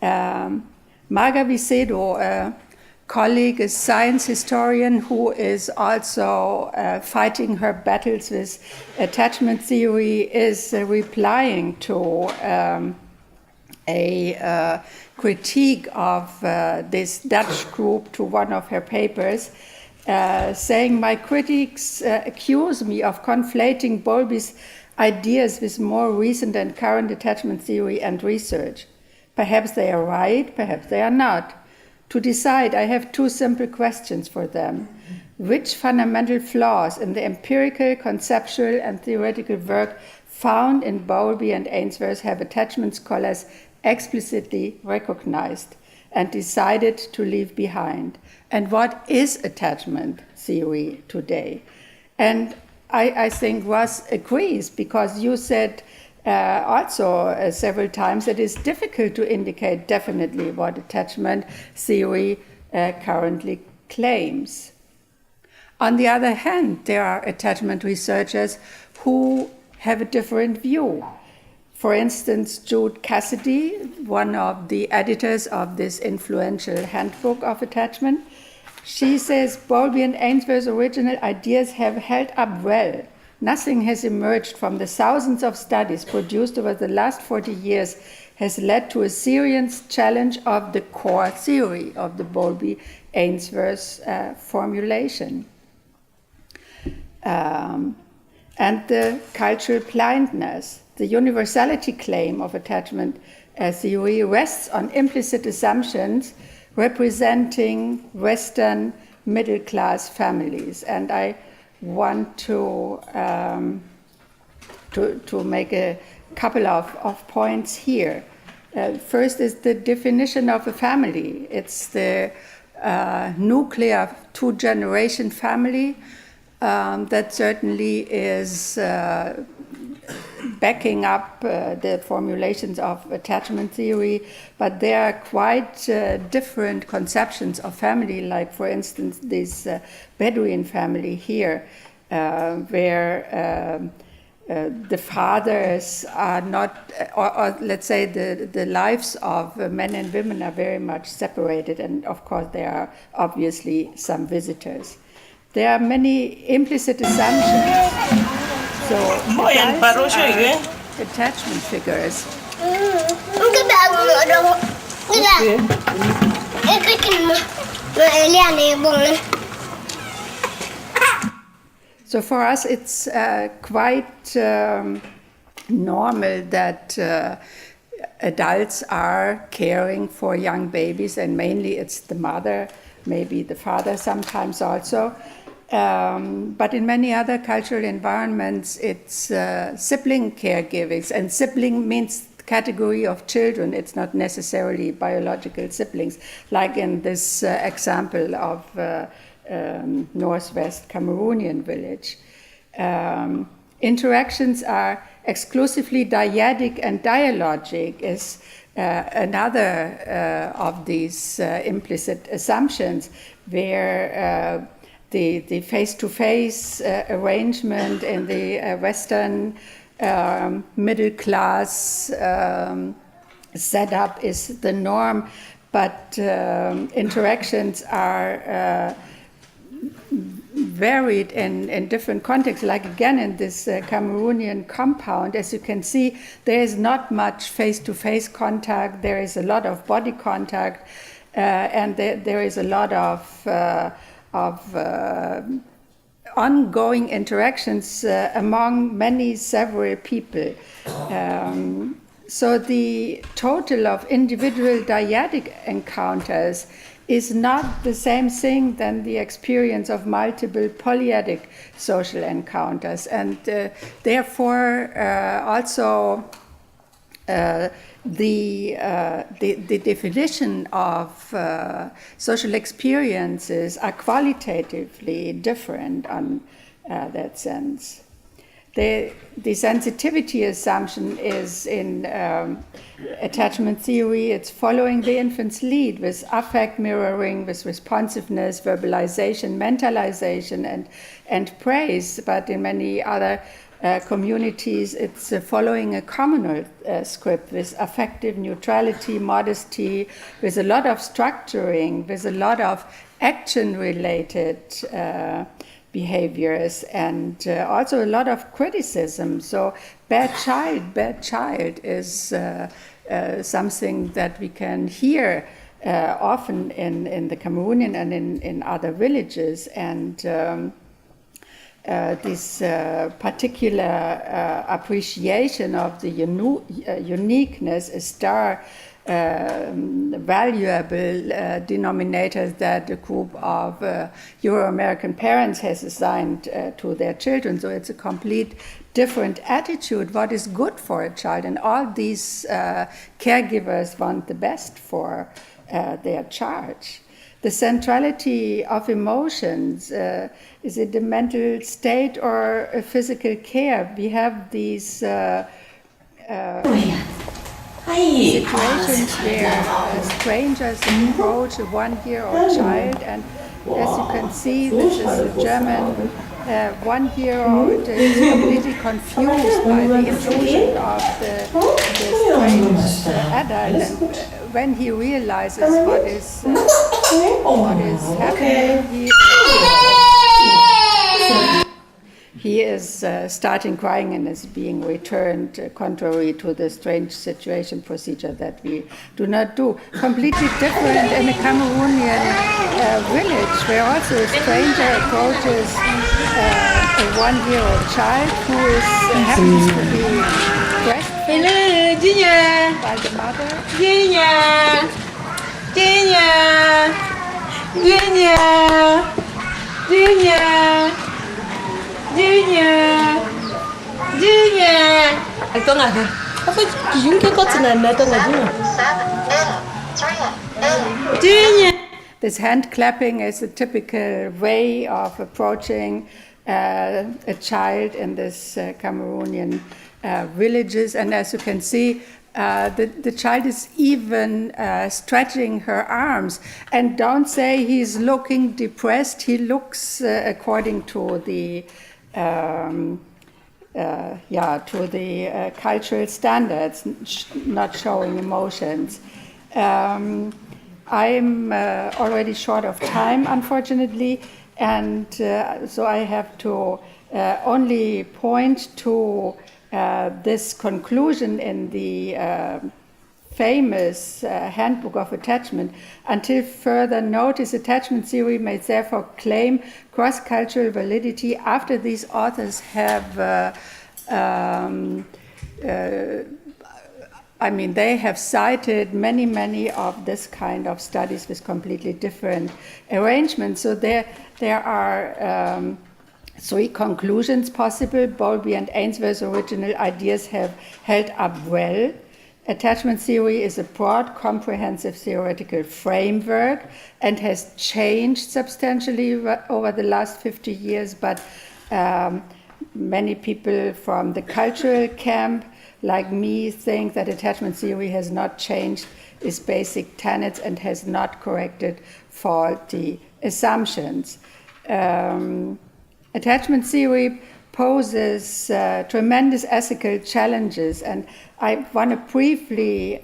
Marga Vicedo, a colleague, a science historian who is also fighting her battles with attachment theory, is replying to a critique of this Dutch group to one of her papers, saying, "My critics accuse me of conflating Bowlby's ideas with more recent and current attachment theory and research. Perhaps they are right, perhaps they are not. To decide, I have two simple questions for them. Which fundamental flaws in the empirical, conceptual, and theoretical work found in Bowlby and Ainsworth have attachment scholars explicitly recognized and decided to leave behind? And what is attachment theory today?" And I think Ross agrees, because you said also several times that it's difficult to indicate definitely what attachment theory currently claims. On the other hand, there are attachment researchers who have a different view. For instance, Jude Cassidy, one of the editors of this influential handbook of attachment, she says Bowlby and Ainsworth's original ideas have held up well. Nothing has emerged from the thousands of studies produced over the last 40 years has led to a serious challenge of the core theory of the Bowlby-Ainsworth formulation. And the cultural blindness, the universality claim of attachment theory rests on implicit assumptions representing Western middle-class families. And I want to make a couple of points here. First is the definition of a family. It's the nuclear two-generation family that certainly is backing up the formulations of attachment theory, but there are quite different conceptions of family, like for instance this Bedouin family here, where the fathers are not, or let's say the lives of men and women are very much separated, and of course there are obviously some visitors. There are many implicit assumptions. So adults are attachment figures. So for us, it's quite normal that adults are caring for young babies, and mainly it's the mother, maybe the father sometimes also. But in many other cultural environments, it's sibling caregiving, and sibling means category of children. It's not necessarily biological siblings, like in this example of Northwest Cameroonian village. Interactions are exclusively dyadic and dialogic is another of these implicit assumptions, where the face-to-face arrangement in the Western middle-class setup is the norm, but interactions are varied in different contexts. Like again in this Cameroonian compound, as you can see, there is not much face-to-face contact, there is a lot of body contact, and there is a lot of ongoing interactions among several people. So the total of individual dyadic encounters is not the same thing than the experience of multiple polyadic social encounters, and therefore also the definition of social experiences are qualitatively different on that sense. The sensitivity assumption is in attachment theory. It's following the infant's lead with affect mirroring, with responsiveness, verbalization, mentalization, and praise. But in many other communities, it's following a communal script with affective neutrality, modesty, with a lot of structuring, with a lot of action-related behaviors, and also a lot of criticism. So bad child is something that we can hear often in the Cameroonian and in other villages, and this particular appreciation of the uniqueness, a star valuable denominators that a group of Euro-American parents has assigned to their children. So it's a complete different attitude, what is good for a child. And all these caregivers want the best for their child. The centrality of emotions, is it a mental state or a physical care? We have these situations where strangers approach a one-year-old child, and as you can see, this is a German one-year-old is completely confused by the intrusion of the strange adult, and when he realizes what is happening, he is starting crying and is being returned, contrary to the strange situation procedure that we do not do. Completely different in a Cameroonian village, where also a stranger approaches a one-year-old child who happens to be breastfed by the mother. This hand clapping is a typical way of approaching a child in this Cameroonian villages. And as you can see, the child is even stretching her arms. And don't say he's looking depressed. He looks according to the cultural standards, not showing emotions. I'm already short of time, unfortunately, and so I have to only point to this conclusion in the famous Handbook of Attachment. Until further notice, attachment theory may therefore claim cross-cultural validity after these authors have they have cited many of this kind of studies with completely different arrangements. So there are three conclusions possible. Bowlby and Ainsworth's original ideas have held up well. Attachment theory is a broad, comprehensive theoretical framework and has changed substantially over the last 50 years, but many people from the cultural camp, like me, think that attachment theory has not changed its basic tenets and has not corrected faulty assumptions. Attachment theory poses tremendous ethical challenges, and I want to briefly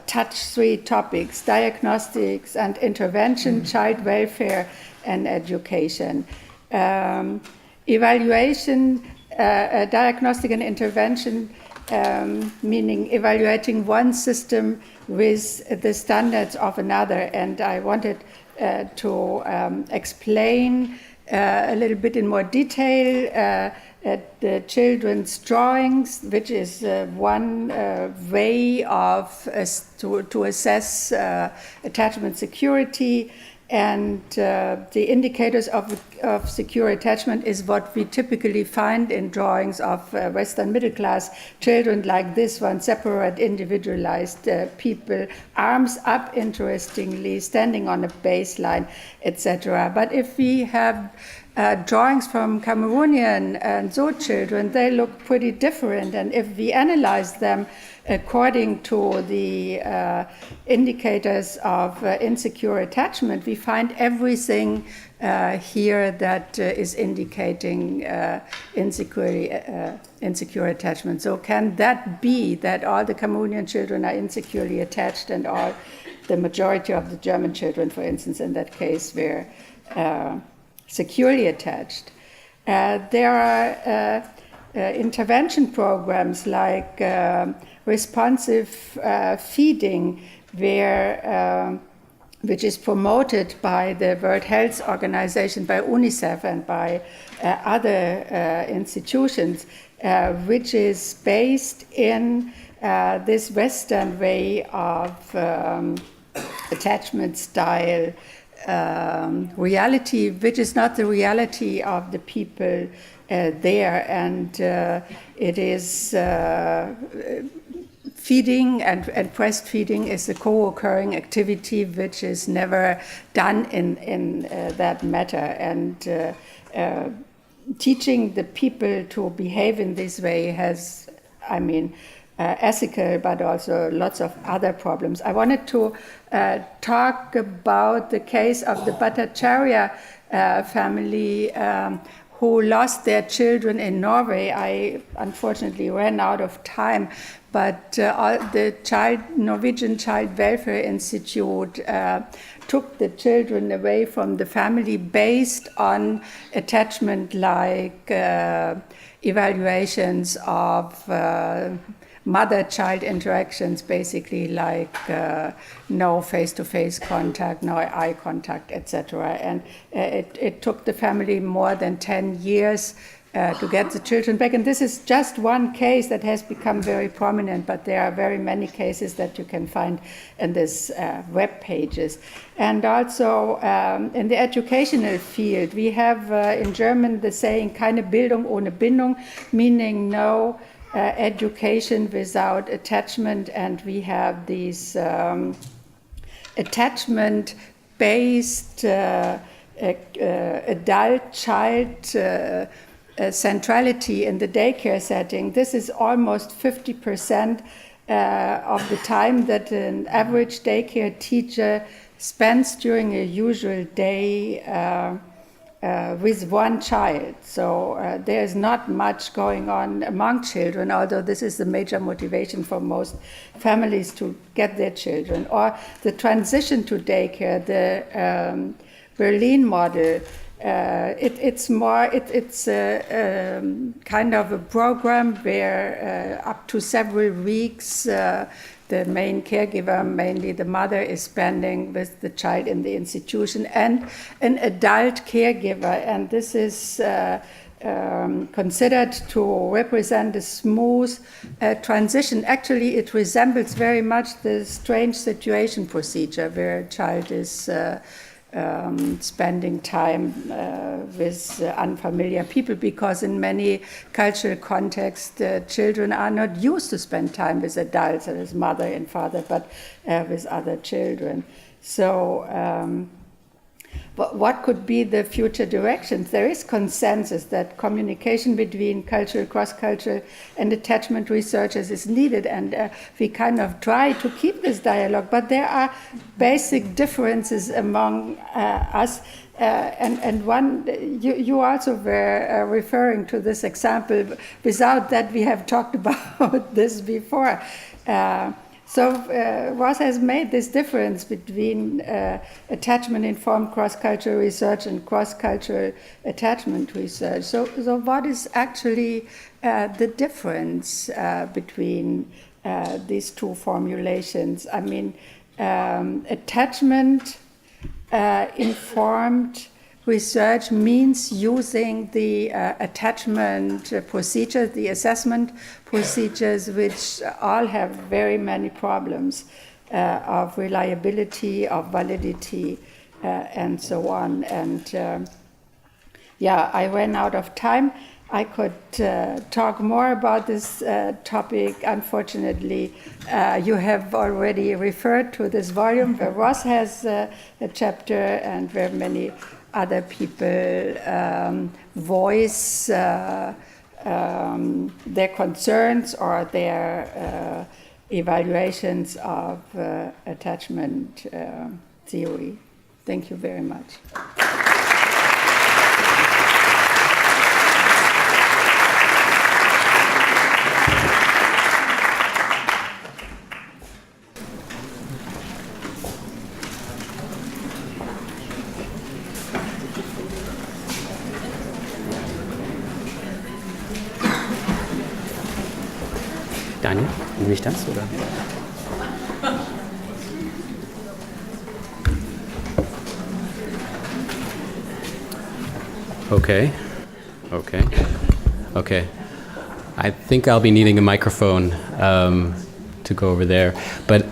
touch three topics: diagnostics and intervention, child welfare, and education. Evaluation, diagnostic and intervention, meaning evaluating one system with the standards of another. And I wanted to explain a little bit in more detail the children's drawings, which is one way of to assess attachment security. And the indicators of secure attachment is what we typically find in drawings of Western middle class children, like this one: separate, individualized people, arms up, interestingly, standing on a baseline, etc. But if we have drawings from Cameroonian and Zo children, they look pretty different. And if we analyze them according to the indicators of insecure attachment, we find everything here that is indicating insecure attachment. So can that be that all the Cameroonian children are insecurely attached and all the majority of the German children, for instance, in that case, were securely attached? There are intervention programs like responsive feeding, which is promoted by the World Health Organization, by UNICEF, and by other institutions, which is based in this Western way of attachment style reality, which is not the reality of the people there. And it is feeding and breastfeeding is a co-occurring activity which is never done in that matter. And teaching the people to behave in this way has, ethical, but also lots of other problems. I wanted to talk about the case of the Bhattacharya family who lost their children in Norway. I unfortunately ran out of time, but the Norwegian Child Welfare Institute took the children away from the family based on attachment-like evaluations of mother-child interactions, basically like no face-to-face contact, no eye contact, etc. And it took the family more than 10 years to get the children back. And this is just one case that has become very prominent, but there are very many cases that you can find in these web pages. And also in the educational field, we have in German the saying, keine Bildung ohne Bindung, meaning no education without attachment. And we have these attachment-based adult-child centrality in the daycare setting, this is almost 50% of the time that an average daycare teacher spends during a usual day with one child. So there's not much going on among children, although this is the major motivation for most families to get their children. Or the transition to daycare, the Berlin model, it's kind of a program where up to several weeks the main caregiver, mainly the mother, is spending with the child in the institution, and an adult caregiver. And this is considered to represent a smooth transition. Actually, it resembles very much the strange situation procedure where a child is spending time with unfamiliar people, because in many cultural contexts, children are not used to spend time with adults, and as mother and father, but with other children. So what could be the future directions? There is consensus that communication between cultural, cross-cultural, and attachment researchers is needed, and we kind of try to keep this dialogue, but there are basic differences among us. And one, you also were referring to this example. Without that, we have talked about this before. So Ross has made this difference between attachment-informed cross-cultural research and cross-cultural attachment research. So what is actually the difference between these two formulations? I mean, attachment-informed research means using the attachment procedures, the assessment procedures, which all have very many problems of reliability, of validity, and so on. And I ran out of time. I could talk more about this topic. Unfortunately, you have already referred to this volume where Ross has a chapter, and where many other people voice their concerns or their evaluations of attachment theory. Thank you very much. Daniel, nehme ich das, oder? Okay. I think I'll be needing a microphone to go over there. But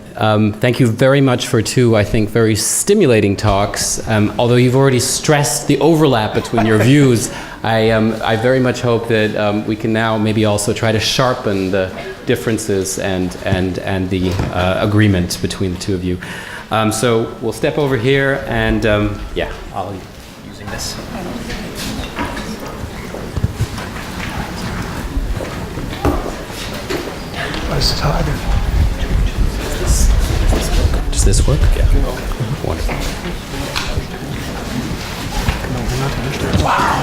thank you very much for two, I think, very stimulating talks. Although you've already stressed the overlap between your views, I very much hope that we can now maybe also try to sharpen the differences and the agreement between the two of you. So we'll step over here, and I'll be using this. Let's talk. Does this work? Yeah. Wonderful. Wow.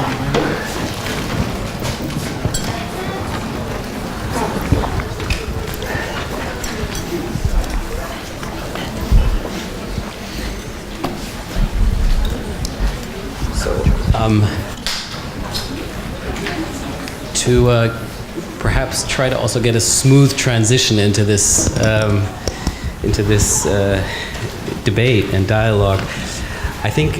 To perhaps try to also get a smooth transition into this debate and dialogue, I think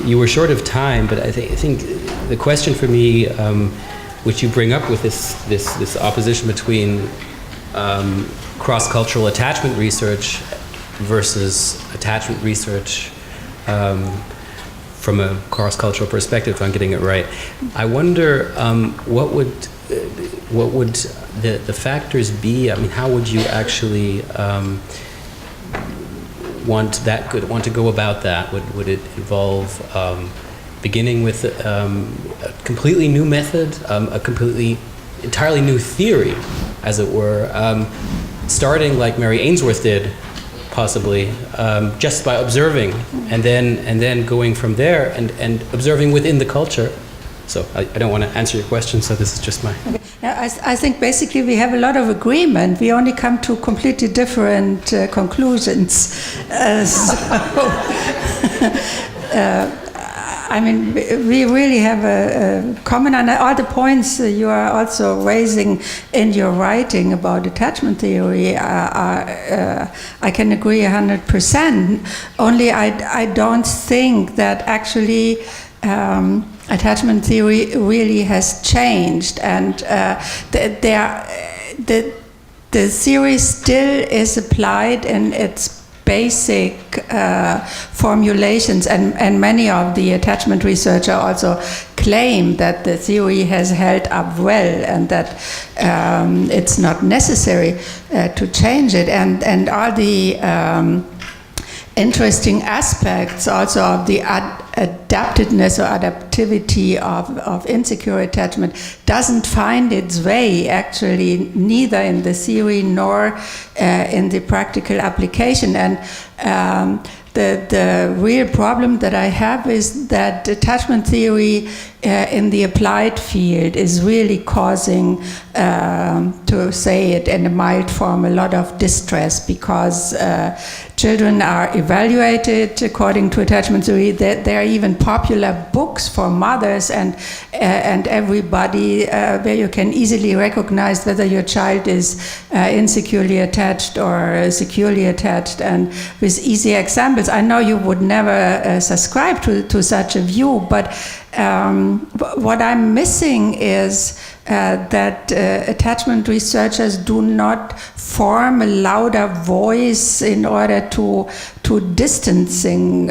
you were short of time, but I think the question for me, which you bring up with this opposition between cross-cultural attachment research versus attachment research from a cross-cultural perspective, if I'm getting it right. I wonder what would the factors be? I mean, how would you actually want to go about that? Would it involve beginning with a completely new method, a entirely new theory, as it were, starting like Mary Ainsworth did, possibly, just by observing, and then going from there and observing within the culture. So I don't want to answer your question, so this is just my... Okay. Now, I think basically we have a lot of agreement. We only come to completely different conclusions. I mean, we really have a common, and all the points you are also raising in your writing about attachment theory, I can agree 100%. Only I don't think that actually attachment theory really has changed, and the theory still is applied in its basic formulations, and many of the attachment researchers also claim that the theory has held up well, and that it's not necessary to change it, and all the interesting aspects also of the adaptedness or adaptivity of insecure attachment doesn't find its way actually neither in the theory nor in the practical application. And the real problem that I have is that attachment theory in the applied field is really causing, to say it in a mild form, a lot of distress, because children are evaluated according to attachment theory. There are even popular books for mothers and everybody where you can easily recognize whether your child is insecurely attached or securely attached, and with easy examples. I know you would never subscribe to such a view, but what I'm missing is that attachment researchers do not form a louder voice in order to distancing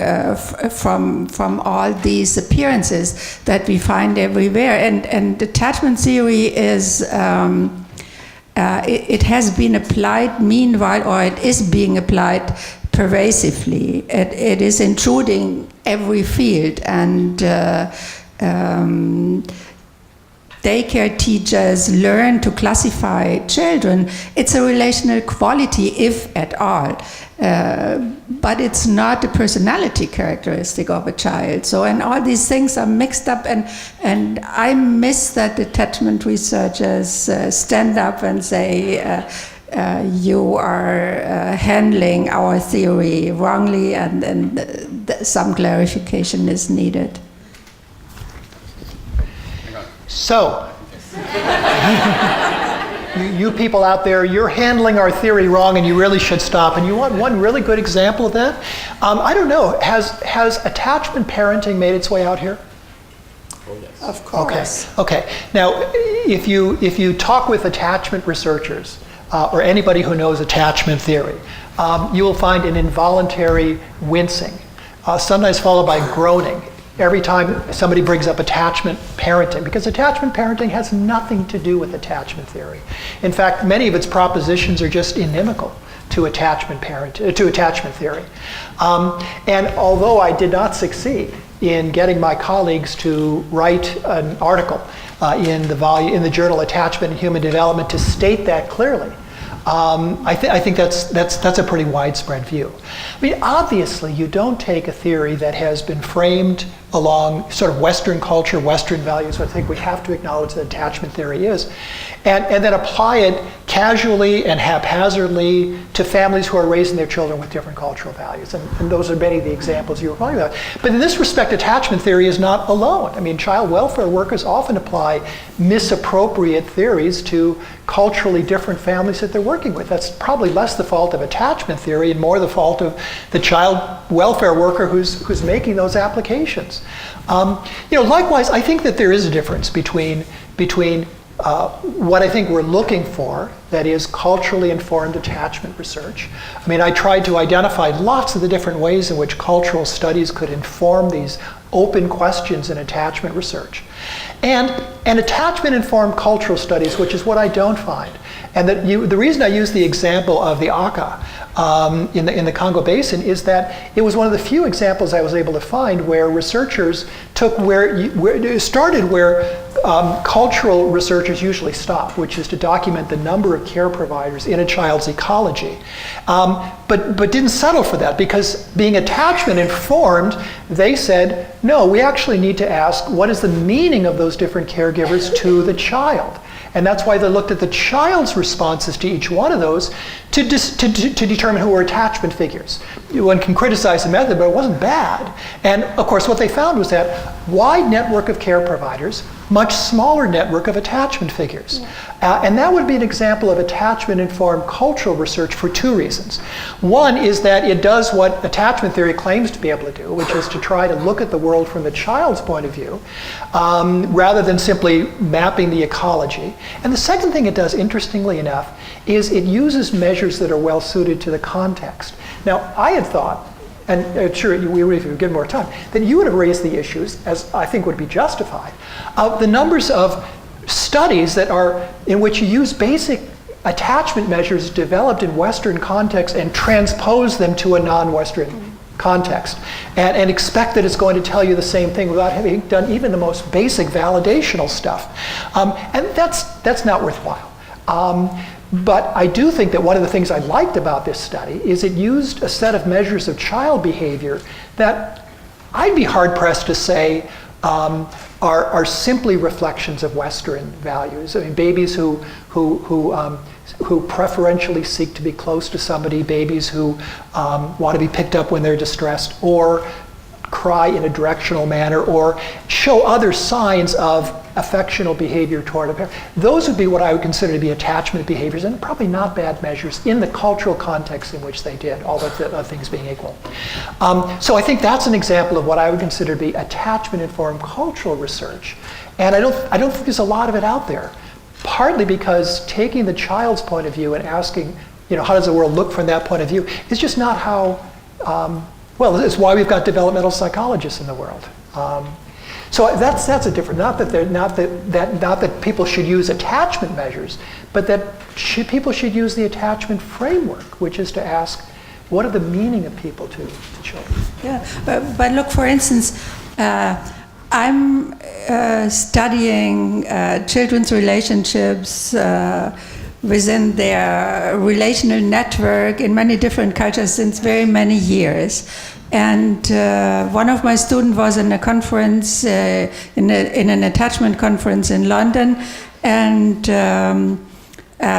from all these appearances that we find everywhere. And attachment theory is it has been applied meanwhile, or it is being applied pervasively. It is intruding every field, and daycare teachers learn to classify children. It's a relational quality, if at all, but it's not a personality characteristic of a child. So, and all these things are mixed up, and I miss that attachment researchers stand up and say, you are handling our theory wrongly, and some clarification is needed. So, you people out there, you're handling our theory wrong, and you really should stop. And you want one really good example of that? I don't know. Has attachment parenting made its way out here? Oh, yes. Of course. Okay. Now, if you talk with attachment researchers, or anybody who knows attachment theory, you will find an involuntary wincing, sometimes followed by groaning, every time somebody brings up attachment parenting, because attachment parenting has nothing to do with attachment theory. In fact, many of its propositions are just inimical to attachment theory. And although I did not succeed in getting my colleagues to write an article in the journal Attachment and Human Development to state that clearly, I think that's a pretty widespread view. I mean, obviously, you don't take a theory that has been framed along sort of Western culture, Western values, what I think we have to acknowledge that attachment theory is, and then apply it casually and haphazardly to families who are raising their children with different cultural values. And those are many of the examples you were talking about. But in this respect, attachment theory is not alone. I mean, child welfare workers often apply misappropriate theories to culturally different families that they're working with. That's probably less the fault of attachment theory and more the fault of the child welfare worker who's making those applications. Likewise, I think that there is a difference between what I think we're looking for, that is culturally informed attachment research. I mean, I tried to identify lots of the different ways in which cultural studies could inform these open questions in attachment research. And attachment-informed cultural studies, which is what I don't find, And the reason I use the example of the Aka in the Congo Basin is that it was one of the few examples I was able to find where researchers took where it started where cultural researchers usually stop, which is to document the number of care providers in a child's ecology. But didn't settle for that, because being attachment informed, they said, no, we actually need to ask what is the meaning of those different caregivers to the child. And that's why they looked at the child's responses to each one of those to determine who were attachment figures. One can criticize the method, but it wasn't bad. And of course, what they found was that wide network of care providers, much smaller network of attachment figures. And that would be an example of attachment-informed cultural research for two reasons. One is that it does what attachment theory claims to be able to do, which is to try to look at the world from the child's point of view, rather than simply mapping the ecology. And the second thing it does, interestingly enough, is it uses measures that are well suited to the context. Now, I had thought, and sure, if we get more time, that you would have raised the issues, as I think would be justified, of the numbers of studies that are in which you use basic attachment measures developed in Western context and transpose them to a non-Western context, and expect that it's going to tell you the same thing without having done even the most basic validational stuff. And that's not worthwhile. But I do think that one of the things I liked about this study is it used a set of measures of child behavior that I'd be hard-pressed to say are simply reflections of Western values. I mean, babies who preferentially seek to be close to somebody, babies who want to be picked up when they're distressed, or cry in a directional manner, or show other signs of affectional behavior toward a parent. Those would be what I would consider to be attachment behaviors, and probably not bad measures in the cultural context in which they did, all other things being equal. So I think that's an example of what I would consider to be attachment-informed cultural research. And I don't think there's a lot of it out there, partly because taking the child's point of view and asking, how does the world look from that point of view, is just not how, well, it's why we've got developmental psychologists in the world. So that's a different. Not that people should use attachment measures, but that people should use the attachment framework, which is to ask, what are the meaning of people to children? Yeah, but look, for instance, I'm studying children's relationships within their relational network in many different cultures since very many years. And one of my students was in a conference, in an attachment conference in London, and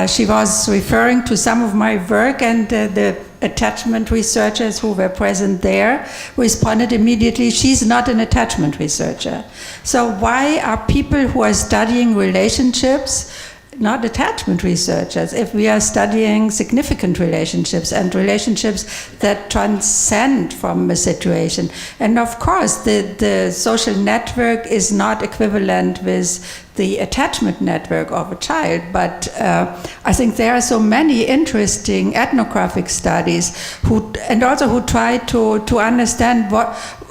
she was referring to some of my work, and the attachment researchers who were present there responded immediately, she's not an attachment researcher. So why are people who are studying relationships not attachment researchers if we are studying significant relationships and relationships that transcend from a situation? And of course, the social network is not equivalent with the attachment network of a child, but I think there are so many interesting ethnographic studies who try to understand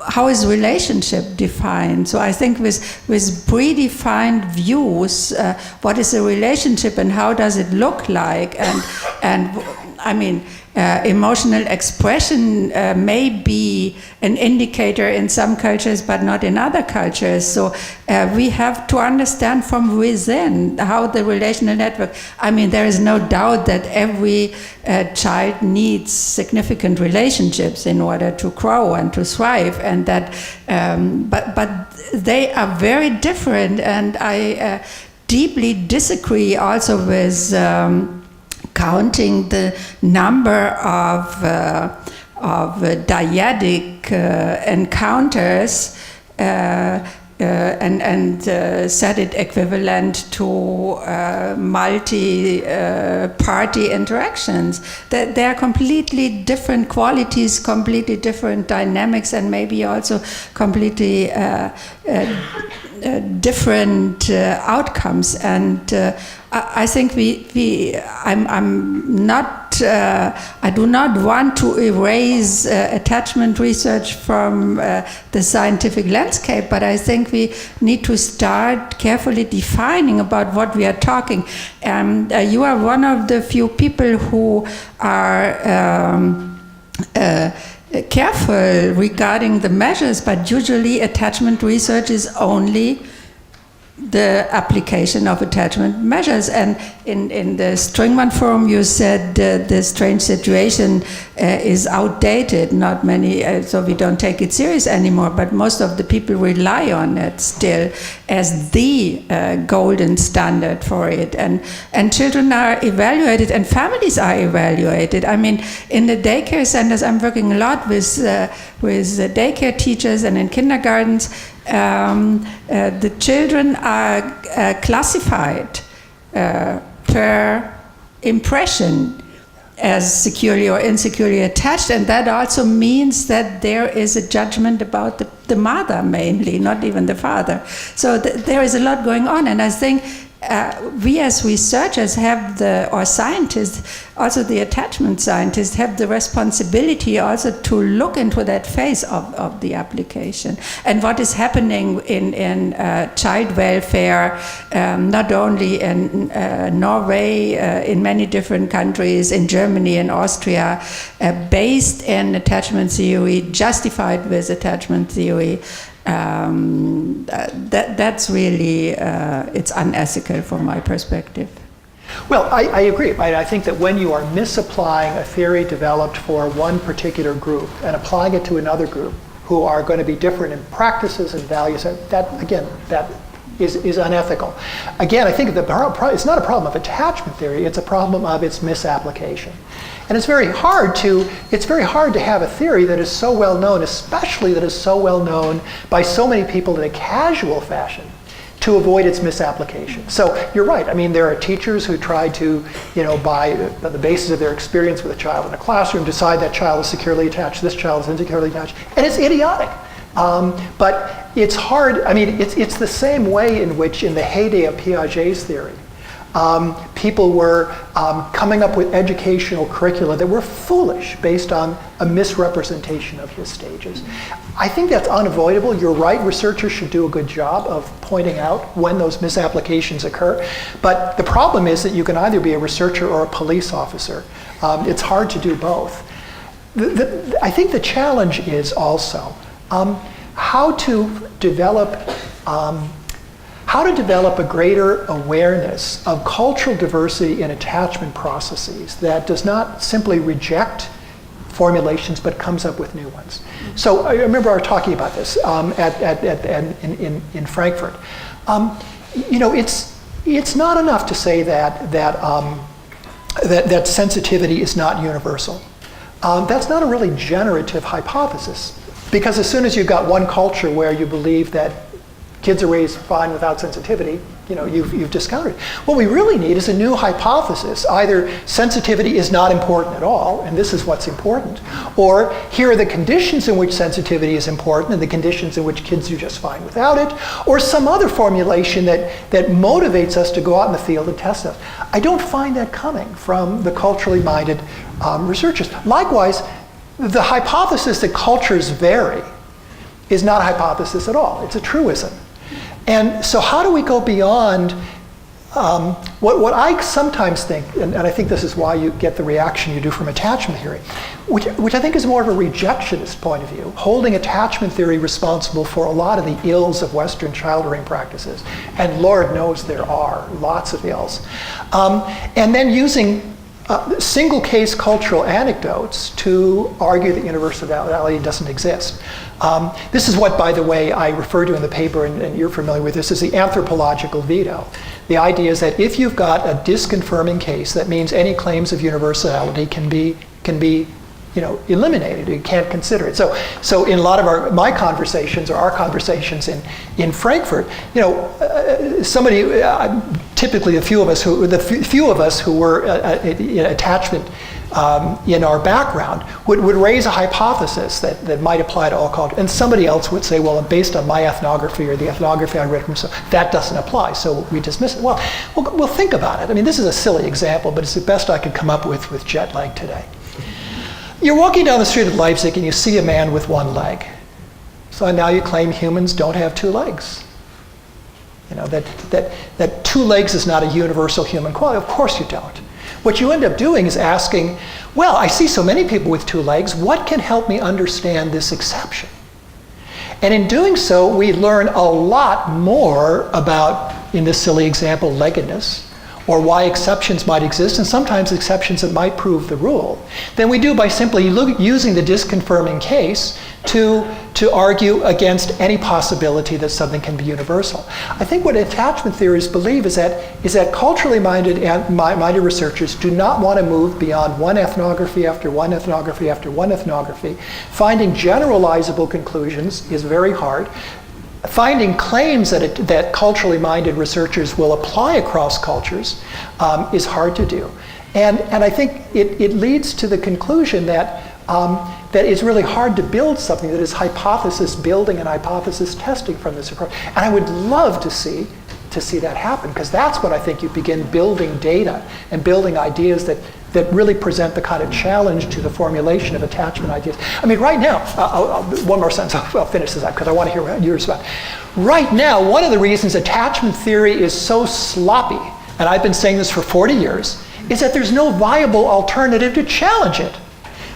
how is relationship defined. So I think with predefined views, what is a relationship and how does it look like, and I mean, emotional expression may be an indicator in some cultures but not in other cultures. So we have to understand from within how the relational network, I mean, there is no doubt that every child needs significant relationships in order to grow and to thrive, and that but they are very different, and I deeply disagree also with counting the number of dyadic encounters and set it equivalent to multi-party interactions. That they are completely different qualities, completely different dynamics, and maybe also completely different outcomes, and I think I do not want to erase attachment research from the scientific landscape, but I think we need to start carefully defining about what we are talking. And you are one of the few people who are careful regarding the measures, but usually attachment research is only the application of attachment measures. And in the Stringman Forum, you said the strange situation is outdated. Not many, so we don't take it serious anymore. But most of the people rely on it still as the golden standard for it. And children are evaluated, and families are evaluated. I mean, in the daycare centers, I'm working a lot with daycare teachers and in kindergartens. The children are classified per impression as securely or insecurely attached, and that also means that there is a judgment about the mother mainly, not even the father. So there is a lot going on, and I think we as researchers or scientists, also the attachment scientists, have the responsibility also to look into that phase of the application and what is happening in child welfare, not only in Norway, in many different countries, in Germany and Austria, based in attachment theory, justified with attachment theory. That's really, it's unethical from my perspective. Well, I agree. I think that when you are misapplying a theory developed for one particular group and applying it to another group who are going to be different in practices and values, that is unethical. Again, I think it's not a problem of attachment theory, it's a problem of its misapplication. And it's very hard to have a theory that is so well known, especially that is so well known by so many people in a casual fashion, to avoid its misapplication. So you're right. I mean, there are teachers who try to, by the basis of their experience with a child in a classroom, decide that child is securely attached, this child is insecurely attached, and it's idiotic. But it's hard. I mean, it's the same way in which, in the heyday of Piaget's theory, people were coming up with educational curricula that were foolish based on a misrepresentation of his stages. I think that's unavoidable. You're right, researchers should do a good job of pointing out when those misapplications occur. But the problem is that you can either be a researcher or a police officer. It's hard to do both. I think the challenge is also how to develop a greater awareness of cultural diversity in attachment processes that does not simply reject formulations but comes up with new ones. So I remember our talking about this in Frankfurt. It's not enough to say that sensitivity is not universal. That's not a really generative hypothesis, because as soon as you've got one culture where you believe that kids are raised fine without sensitivity, you've discounted it. What we really need is a new hypothesis. Either sensitivity is not important at all, and this is what's important, or here are the conditions in which sensitivity is important and the conditions in which kids do just fine without it, or some other formulation that motivates us to go out in the field and test stuff. I don't find that coming from the culturally minded researchers. Likewise, the hypothesis that cultures vary is not a hypothesis at all. It's a truism. And so how do we go beyond what I sometimes think, and I think this is why you get the reaction you do from attachment theory, which I think is more of a rejectionist point of view, holding attachment theory responsible for a lot of the ills of Western child rearing practices. And Lord knows there are lots of ills. And then using single case cultural anecdotes to argue that universality doesn't exist. This is what, by the way, I refer to in the paper, and you're familiar with this, as the anthropological veto. The idea is that if you've got a disconfirming case, that means any claims of universality can be eliminated. You can't consider it. So in a lot of my conversations, or our conversations in Frankfurt, typically the few of us who were attachment in our background would raise a hypothesis that might apply to all cultures, and somebody else would say, well, based on my ethnography or the ethnography I read from, so that doesn't apply, so we dismiss it. Well, we'll think about it. I mean, this is a silly example, but it's the best I could come up with jet lag today. You're walking down the street of Leipzig and you see a man with one leg. So now you claim humans don't have two legs. That two legs is not a universal human quality. Of course you don't. What you end up doing is asking, well, I see so many people with two legs, what can help me understand this exception? And in doing so, we learn a lot more about, in this silly example, leggedness, or why exceptions might exist, and sometimes exceptions that might prove the rule, than we do by simply using the disconfirming case to argue against any possibility that something can be universal. I think what attachment theorists believe is that culturally minded researchers do not want to move beyond one ethnography after one ethnography after one ethnography. Finding generalizable conclusions is very hard. Finding claims that culturally minded researchers will apply across cultures is hard to do. And I think it leads to the conclusion that it's really hard to build something that is hypothesis building and hypothesis testing from this approach. And I would love to see that happen, because that's when I think you begin building data and building ideas that really present the kind of challenge to the formulation of attachment ideas. I mean, right now, one more sentence, I'll finish this up because I want to hear what yours about. Right now, one of the reasons attachment theory is so sloppy, and I've been saying this for 40 years, is that there's no viable alternative to challenge it.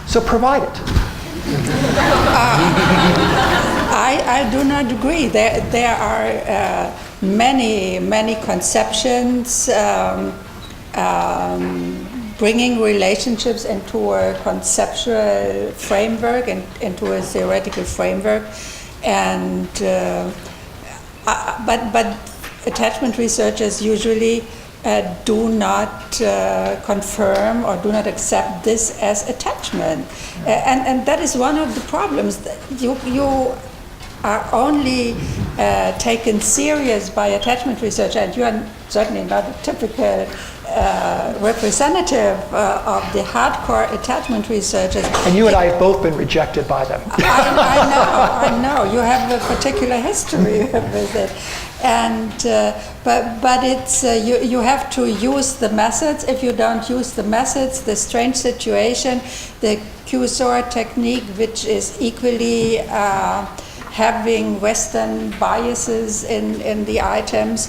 So provide it. I do not agree. There are many conceptions bringing relationships into a conceptual framework and into a theoretical framework, and but attachment researchers usually do not confirm or do not accept this as attachment, and that is one of the problems. That you are only taken serious by attachment research, and you are certainly not a typical representative of the hardcore attachment researchers. And you and I have both been rejected by them. I know. You have a particular history with it. And but it's you have to use the methods. If you don't use the methods, the strange situation, the QSOR technique, which is equally having Western biases in the items.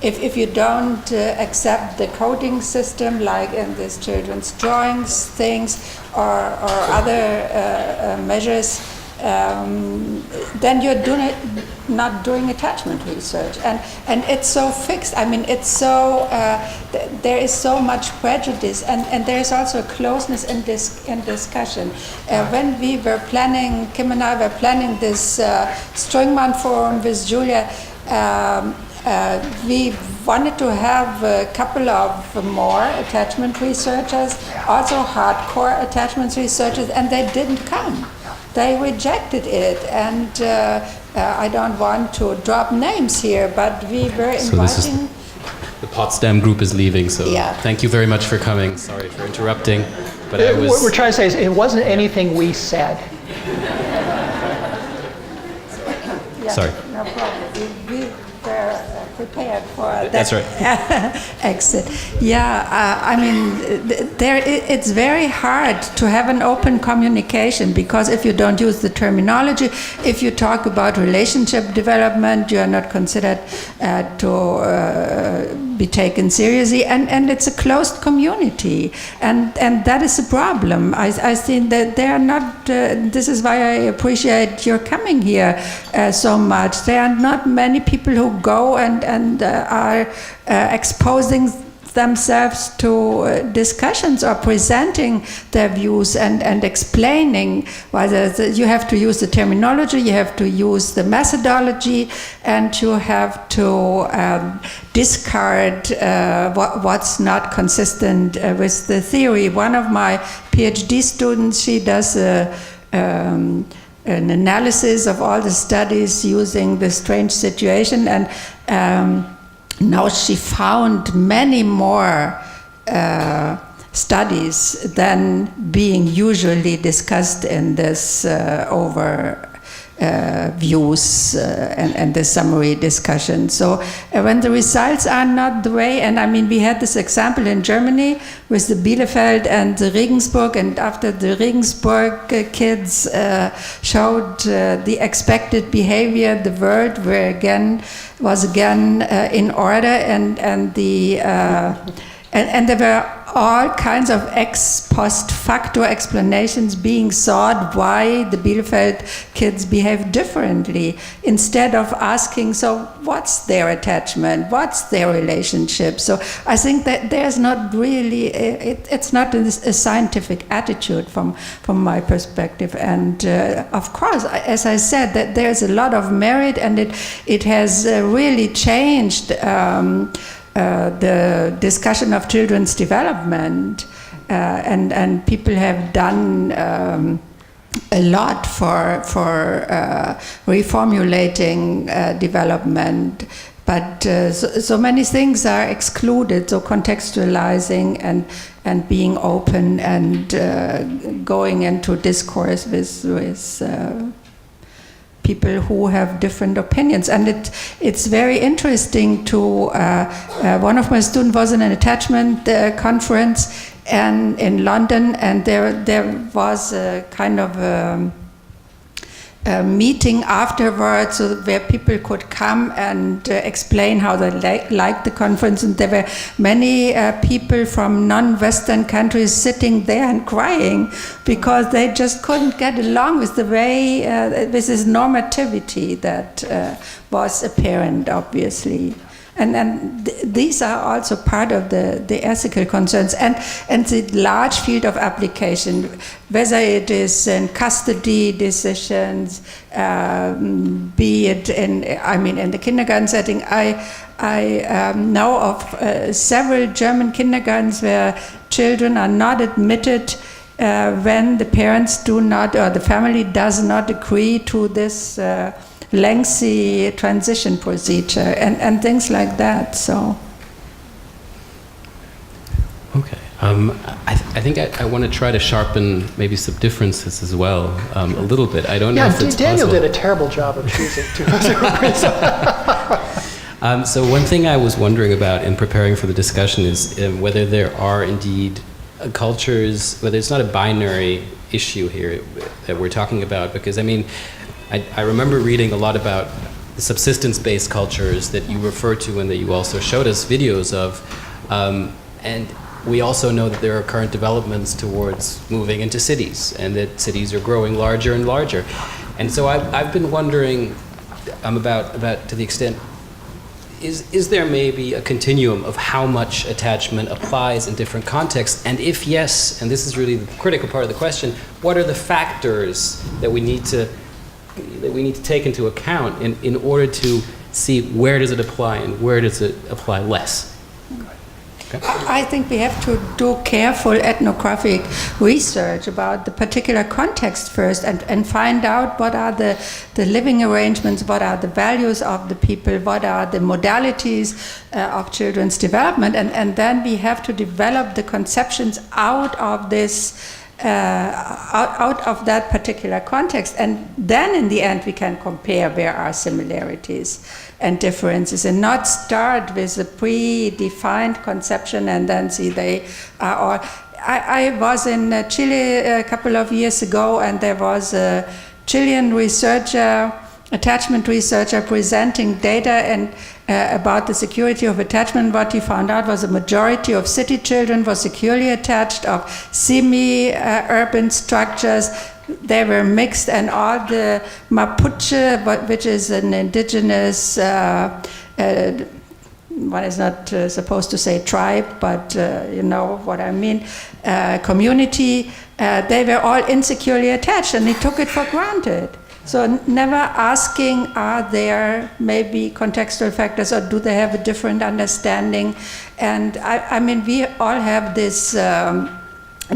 If you don't accept the coding system, like in this children's drawings things or other measures, then you're not doing attachment research, and it's so fixed. I mean, it's so there is so much prejudice, and there is also a closeness in discussion. When we were planning, Kim and I were planning this Strongman forum with Julia. We wanted to have a couple of more attachment researchers, also hardcore attachment researchers, and they didn't come. They rejected it, and I don't want to drop names here, but we were inviting. The Potsdam group is leaving, so thank you very much for coming. Sorry for interrupting, but what we're trying to say is it wasn't anything we said. Sorry. No problem. We were prepared for that. That's right. Exit. Yeah, I mean, it's very hard to have an open communication, because if you don't use the terminology, if you talk about relationship development, you are not considered to be taken seriously, and it's a closed community, and that is a problem. I think that they are not. This is why I appreciate your coming here so much. There are not many people who go and are exposing themselves to discussions or presenting their views and explaining whether you have to use the terminology, you have to use the methodology, and you have to discard what's not consistent with the theory. One of my PhD students, she does an analysis of all the studies using the strange situation, and now she found many more studies than being usually discussed in this views and the summary discussion. So when the results are not the way, and I mean, we had this example in Germany with the Bielefeld and the Regensburg, and after the Regensburg kids showed the expected behavior, the world was again in order, and there were all kinds of ex post facto explanations being sought why the Bielefeld kids behave differently, instead of asking, so what's their attachment, what's their relationship? So I think that there's not really, it's not a scientific attitude from my perspective. And of course, as I said, that there's a lot of merit, and it has really changed the discussion of children's development, and people have done a lot for reformulating development, but so many things are excluded. So contextualizing and being open and going into discourse with people who have different opinions. And it's very interesting to, one of my students was in an attachment conference in London, and there was a kind of a meeting afterwards, so where people could come and explain how they liked the conference. And there were many people from non-Western countries sitting there and crying because they just couldn't get along with the way, with this normativity that was apparent, obviously. And these are also part of the ethical concerns and the large field of application, whether it is in custody decisions, be it in the kindergarten setting. I know of several German kindergartens where children are not admitted when the parents do not, or the family does not agree to this lengthy transition procedure and things like that. So okay, I think I want to try to sharpen maybe some differences as well, a little bit. I don't know if it's Daniel possible. did a terrible job of choosing two. So one thing I was wondering about in preparing for the discussion is whether there are indeed cultures, whether it's not a binary issue here that we're talking about, because I mean, I remember reading a lot about the subsistence-based cultures that you refer to and that you also showed us videos of, and we also know that there are current developments towards moving into cities, and that cities are growing larger and larger. And so I've been wondering about to the extent, is there maybe a continuum of how much attachment applies in different contexts? And if yes, and this is really the critical part of the question, what are the factors that we need to take into account in order to see where does it apply and where does it apply less? Okay. I think we have to do careful ethnographic research about the particular context first and find out what are the living arrangements, what are the values of the people, what are the modalities of children's development, and then we have to develop the conceptions out of this out of that particular context, and then in the end we can compare where are similarities and differences, and not start with a predefined conception and then see they are all. I was in Chile a couple of years ago, and there was a Chilean researcher, attachment researcher, presenting data and about the security of attachment. What he found out was a majority of city children were securely attached, of semi-urban structures. They were mixed, and all the Mapuche, which is an indigenous one is not supposed to say tribe, but you know what I mean, community, they were all insecurely attached and they took it for granted. So never asking, are there maybe contextual factors or do they have a different understanding? And I mean, we all have this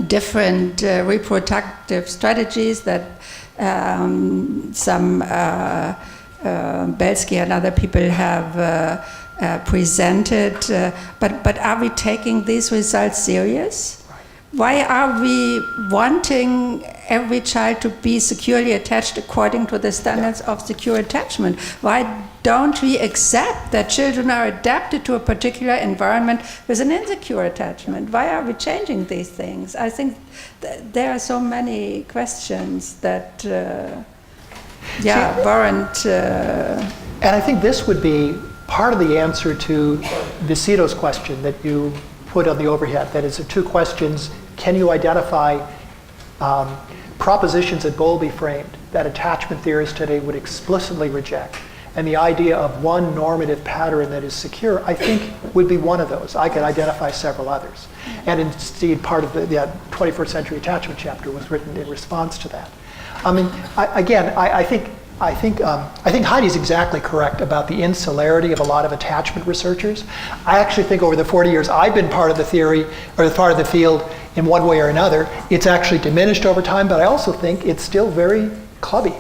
different reproductive strategies that some Belsky and other people have presented, but are we taking these results serious? Why are we wanting every child to be securely attached according to the standards of secure attachment? Why don't we accept that children are adapted to a particular environment with an insecure attachment? Why are we changing these things? I think there are so many questions that warrant... And I think this would be part of the answer to Visito's question that you put on the overhead. That is, the two questions: can you identify propositions that Bowlby framed that attachment theorists today would explicitly reject? And the idea of one normative pattern that is secure, I think, would be one of those. I could identify several others. And indeed, part of the 21st century attachment chapter was written in response to that. I mean, I think Heidi's exactly correct about the insularity of a lot of attachment researchers. I actually think over the 40 years I've been part of the theory, or part of the field in one way or another, it's actually diminished over time, but I also think it's still very clubby.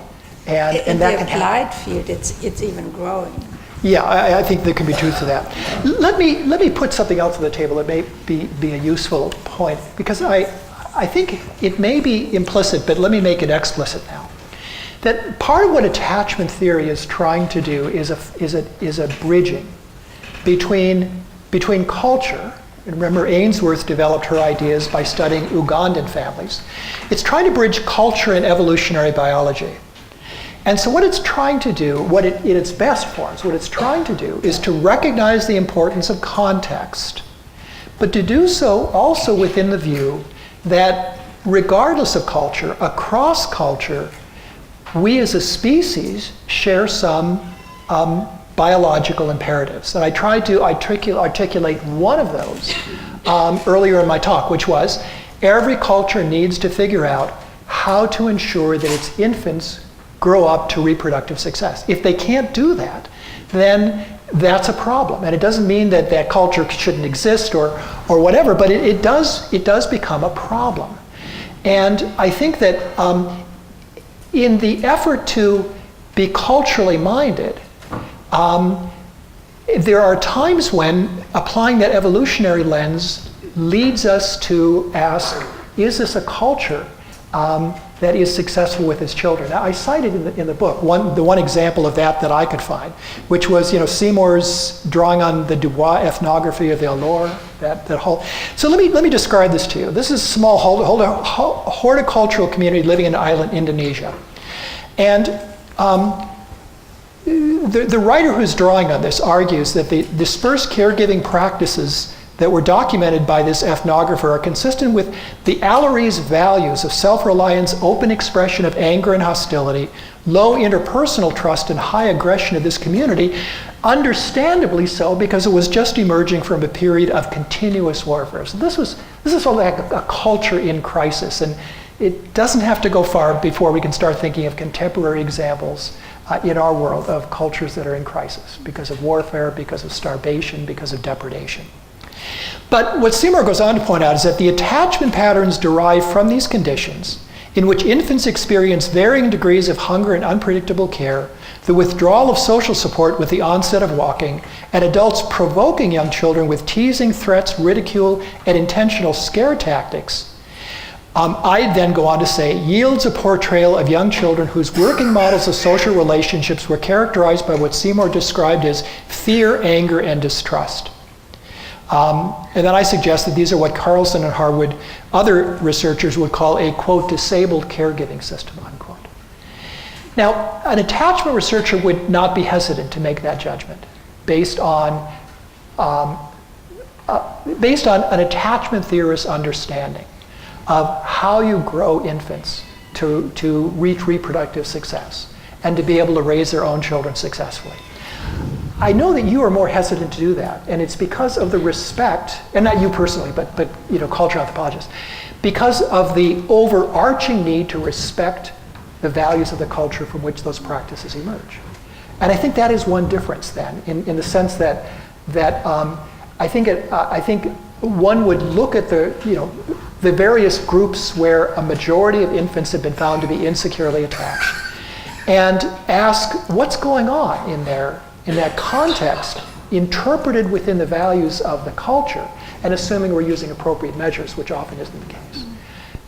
And in that the applied field, it's even growing. Yeah, I think there can be truth to that. Let me put something else on the table that may be a useful point, because I think it may be implicit, but let me make it explicit now. That part of what attachment theory is trying to do is a bridging between culture. And remember, Ainsworth developed her ideas by studying Ugandan families. It's trying to bridge culture and evolutionary biology. And so what it's trying to do, what in its best forms, what it's trying to do is to recognize the importance of context, but to do so also within the view that regardless of culture, across culture, we as a species share some biological imperatives. And I tried to articulate one of those earlier in my talk, which was every culture needs to figure out how to ensure that its infants grow up to reproductive success. If they can't do that, then that's a problem. And it doesn't mean that that culture shouldn't exist or whatever, but it does become a problem. And I think that in the effort to be culturally minded, there are times when applying that evolutionary lens leads us to ask, is this a culture that is successful with its children? Now, I cited in the book the one example of that I could find, which was Seymour's drawing on the Dubois ethnography of the Allure, that whole. So let me describe this to you. This is a small horticultural community living in island Indonesia, and the writer who's drawing on this argues that the dispersed caregiving practices that were documented by this ethnographer are consistent with the Allurese values of self-reliance, open expression of anger and hostility, low interpersonal trust, and high aggression of this community, understandably so because it was just emerging from a period of continuous warfare. So this is sort of like a culture in crisis, and it doesn't have to go far before we can start thinking of contemporary examples in our world of cultures that are in crisis because of warfare, because of starvation, because of depredation. But what Seymour goes on to point out is that the attachment patterns derived from these conditions, in which infants experience varying degrees of hunger and unpredictable care, the withdrawal of social support with the onset of walking, and adults provoking young children with teasing, threats, ridicule, and intentional scare tactics, I then go on to say, yields a portrayal of young children whose working models of social relationships were characterized by what Seymour described as fear, anger, and distrust. And then I suggest that these are what Carlson and Harwood, other researchers would call a, quote, disabled caregiving system, unquote. Now, an attachment researcher would not be hesitant to make that judgment based on an attachment theorist's understanding of how you grow infants to reach reproductive success and to be able to raise their own children successfully. I know that you are more hesitant to do that, and it's because of the respect, and not you personally, but cultural anthropologists, because of the overarching need to respect the values of the culture from which those practices emerge. And I think that is one difference then, in the sense that I think one would look at the various groups where a majority of infants have been found to be insecurely attached, and ask what's going on in that context, interpreted within the values of the culture, and assuming we're using appropriate measures, which often isn't the case,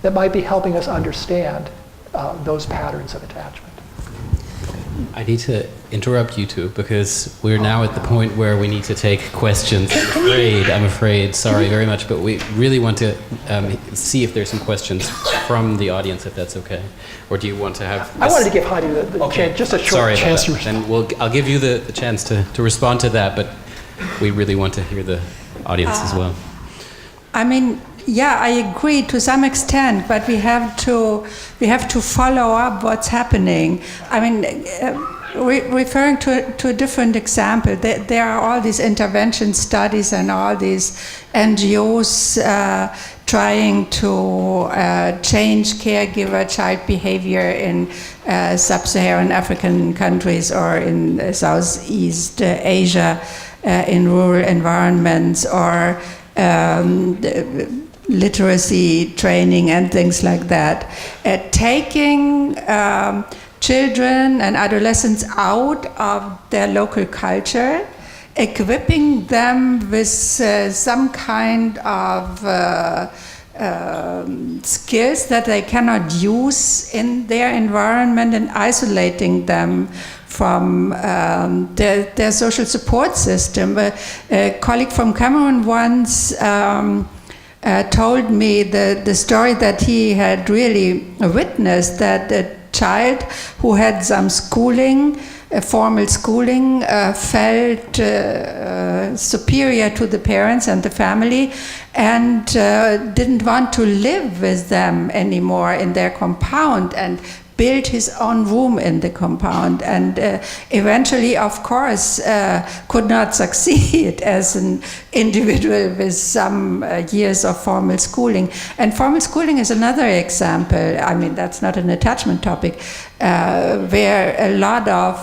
that might be helping us understand those patterns of attachment. I need to interrupt you two because we're now at the point where we need to take questions. I'm afraid, sorry very much, but we really want to see if there's some questions from the audience, if that's okay. Or do you want to have... I wanted to give Heidi the chance, just a short chance to respond. Then I'll give you the chance to respond to that, but we really want to hear the audience as well. I mean, yeah, I agree to some extent, but we have to follow up what's happening. I mean, referring to a different example, there are all these intervention studies and all these NGOs trying to change caregiver-child behavior in sub-Saharan African countries or in Southeast Asia in rural environments, or literacy training and things like that. Taking children and adolescents out of their local culture, equipping them with some kind of skills that they cannot use in their environment, and isolating them from their social support system. A colleague from Cameroon once told me the story that he had really witnessed, that a child who had some schooling, formal schooling, felt superior to the parents and the family, and didn't want to live with them anymore in their compound, and built his own room in the compound, and eventually, of course, could not succeed as an individual with some years of formal schooling. And formal schooling is another example. I mean, that's not an attachment topic, where a lot of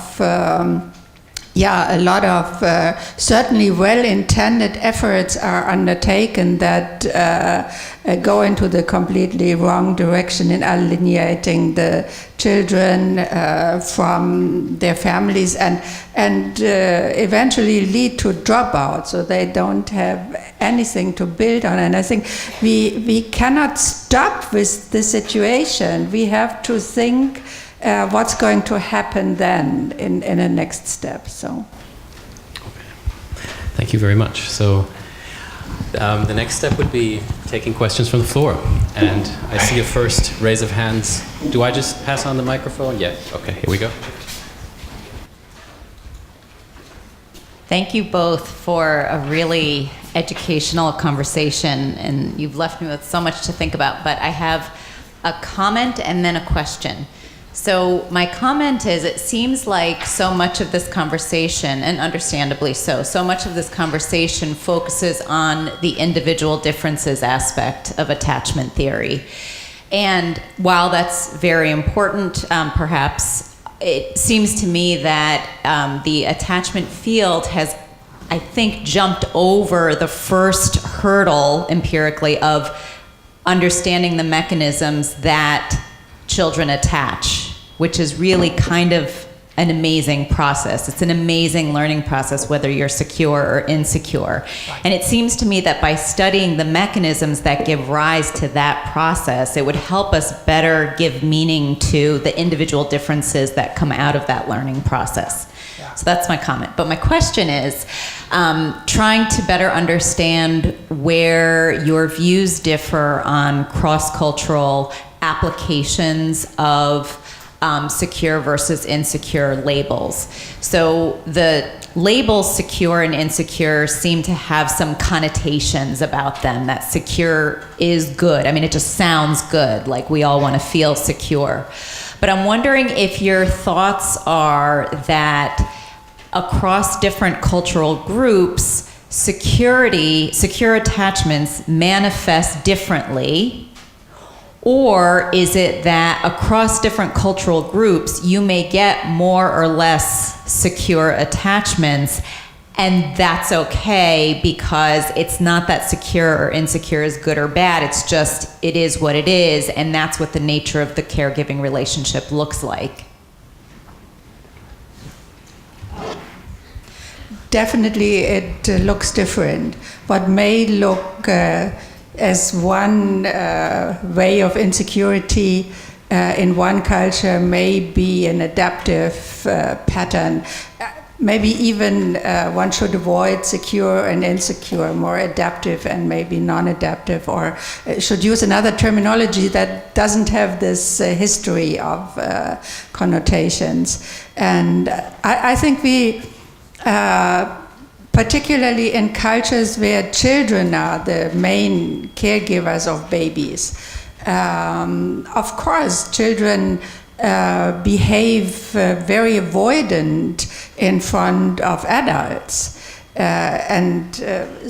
certainly well-intended efforts are undertaken that go into the completely wrong direction in alienating the children from their families, and eventually lead to dropout, so they don't have anything to build on. And I think we cannot stop with the situation. We have to think what's going to happen then in a next step. So, thank you very much. So the next step would be taking questions from the floor, and I see a first raise of hands. Do I just pass on the microphone? Yeah. Okay. Here we go. Thank you both for a really educational conversation, and you've left me with so much to think about. But I have a comment and then a question. So my comment is, it seems like so much of this conversation, and understandably so much of this conversation focuses on the individual differences aspect of attachment theory. And while that's very important, perhaps, it seems to me that the attachment field has, I think, jumped over the first hurdle empirically of understanding the mechanisms that children attach, which is really kind of an amazing process. It's an amazing learning process, whether you're secure or insecure. Right. And it seems to me that by studying the mechanisms that give rise to that process, it would help us better give meaning to the individual differences that come out of that learning process. Yeah. So that's my comment. But my question is, trying to better understand where your views differ on cross-cultural applications of secure versus insecure labels. So the labels secure and insecure seem to have some connotations about them, that secure is good. I mean, it just sounds good, like we all want to feel secure. But I'm wondering if your thoughts are that across different cultural groups, secure attachments manifest differently? Or is it that across different cultural groups, you may get more or less secure attachments, and that's okay because it's not that secure or insecure is good or bad, it's just, it is what it is, and that's what the nature of the caregiving relationship looks like? Definitely it looks different. What may look as one way of insecurity in one culture may be an adaptive pattern. Maybe even one should avoid secure and insecure, more adaptive and maybe non-adaptive, or should use another terminology that doesn't have this history of connotations. And I think we, particularly in cultures where children are the main caregivers of babies, of course, children behave very avoidant in front of adults.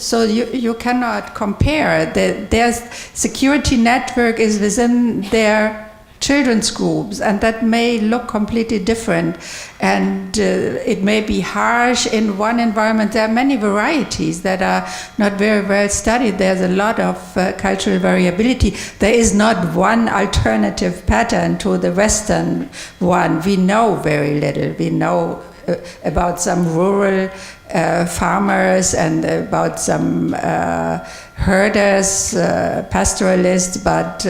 So you cannot compare. Their security network is within their children's groups, and that may look completely different. And it may be harsh in one environment. There are many varieties that are not very well studied. There's a lot of cultural variability. There is not one alternative pattern to the Western one. We know very little. We know about some rural farmers and about some herders, pastoralists, but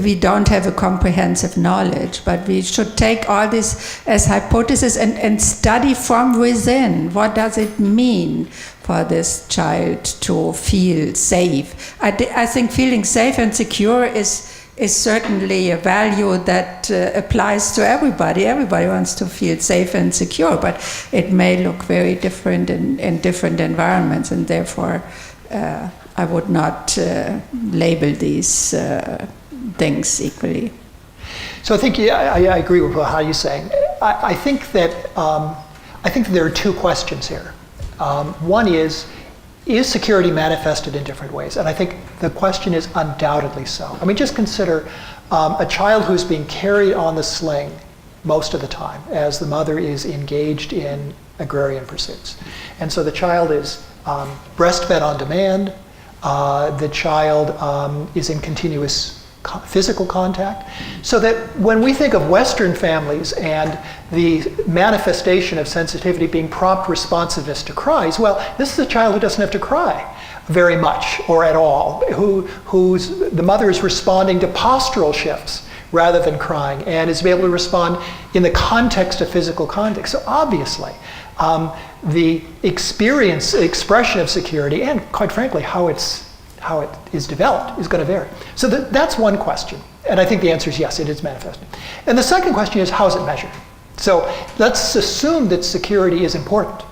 we don't have a comprehensive knowledge. But we should take all this as hypothesis and study from within. What does it mean for this child to feel safe? I think feeling safe and secure is certainly a value that applies to everybody. Everybody wants to feel safe and secure, but it may look very different in different environments, and therefore I would not label these things equally. So I think I agree with what Heidi's saying. I think that there are two questions here. One is security manifested in different ways? And I think the question is undoubtedly so. I mean, just consider a child who's being carried on the sling most of the time as the mother is engaged in agrarian pursuits. And so the child is breastfed on demand. The child is in continuous physical contact. So that when we think of Western families and the manifestation of sensitivity being prompt responsiveness to cries, well, this is a child who doesn't have to cry very much or at all, the mother is responding to postural shifts rather than crying, and is able to respond in the context of physical context. So obviously, the expression of security, and quite frankly, how it is developed, is going to vary. So that's one question, and I think the answer is yes, it is manifested. And the second question is, how is it measured? So let's assume that security is important.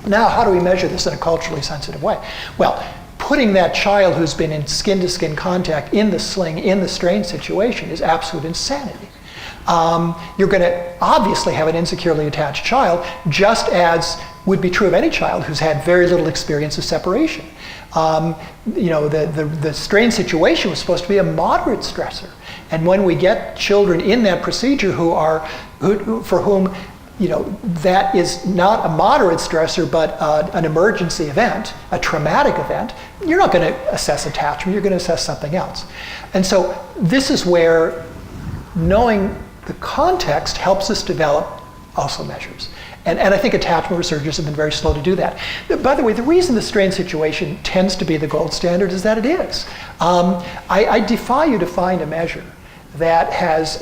Now, how do we measure this in a culturally sensitive way? Well, putting that child who's been in skin-to-skin contact in the sling, in the strained situation, is absolute insanity. You're going to obviously have an insecurely attached child, just as would be true of any child who's had very little experience of separation. The strained situation was supposed to be a moderate stressor. And when we get children in that procedure for whom that is not a moderate stressor, but an emergency event, a traumatic event, you're not going to assess attachment, you're going to assess something else. And so this is where knowing the context helps us develop also measures. And I think attachment researchers have been very slow to do that. By the way, the reason the strain situation tends to be the gold standard is that it is. I defy you to find a measure that has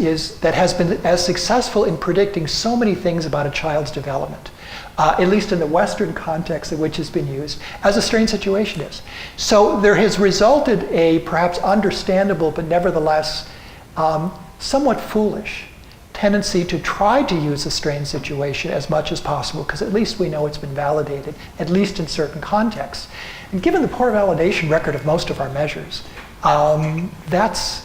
been as successful in predicting so many things about a child's development, at least in the Western context in which it's been used, as a strain situation is. So there has resulted a perhaps understandable, but nevertheless somewhat foolish tendency to try to use a strain situation as much as possible, because at least we know it's been validated, at least in certain contexts. And given the poor validation record of most of our measures, that's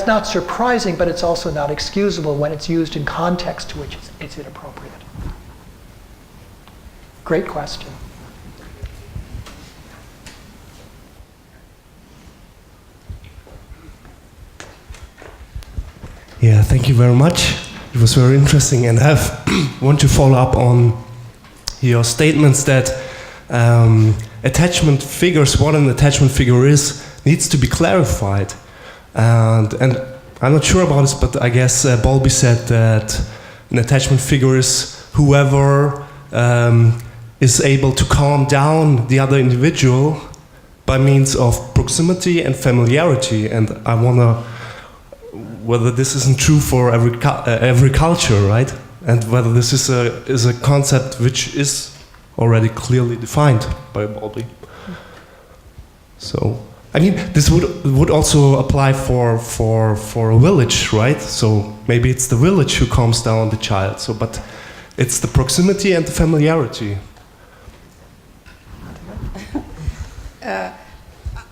not surprising, but it's also not excusable when it's used in context to which it's inappropriate. Great question. Yeah, thank you very much. It was very interesting, and I want to follow up on your statements that attachment figures, what an attachment figure is, needs to be clarified. And I'm not sure about this, but I guess Bowlby said that an attachment figure is whoever is able to calm down the other individual by means of proximity and familiarity. And I wonder whether this isn't true for every culture, right? And whether this is a concept which is already clearly defined by Bowlby. So, I mean, this would also apply for a village, right? So maybe it's the village who calms down the child. So, but it's the proximity and the familiarity.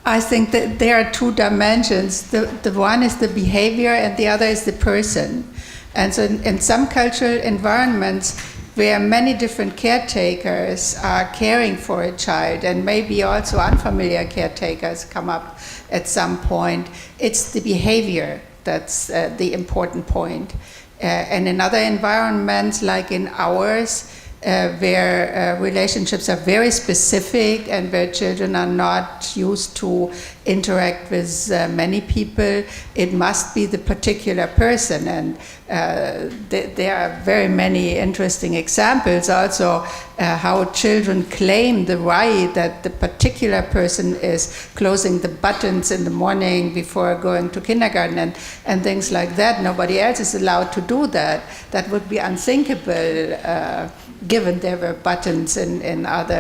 I think that there are two dimensions. The one is the behavior and the other is the person. And so in some cultural environments where many different caretakers are caring for a child, and maybe also unfamiliar caretakers come up at some point, it's the behavior that's the important point. And in other environments like in ours, where relationships are very specific and where children are not used to interact with many people, it must be the particular person. And there are very many interesting examples also how children claim the right that the particular person is closing the buttons in the morning before going to kindergarten and things like that. Nobody else is allowed to do that. That would be unthinkable given there were buttons in other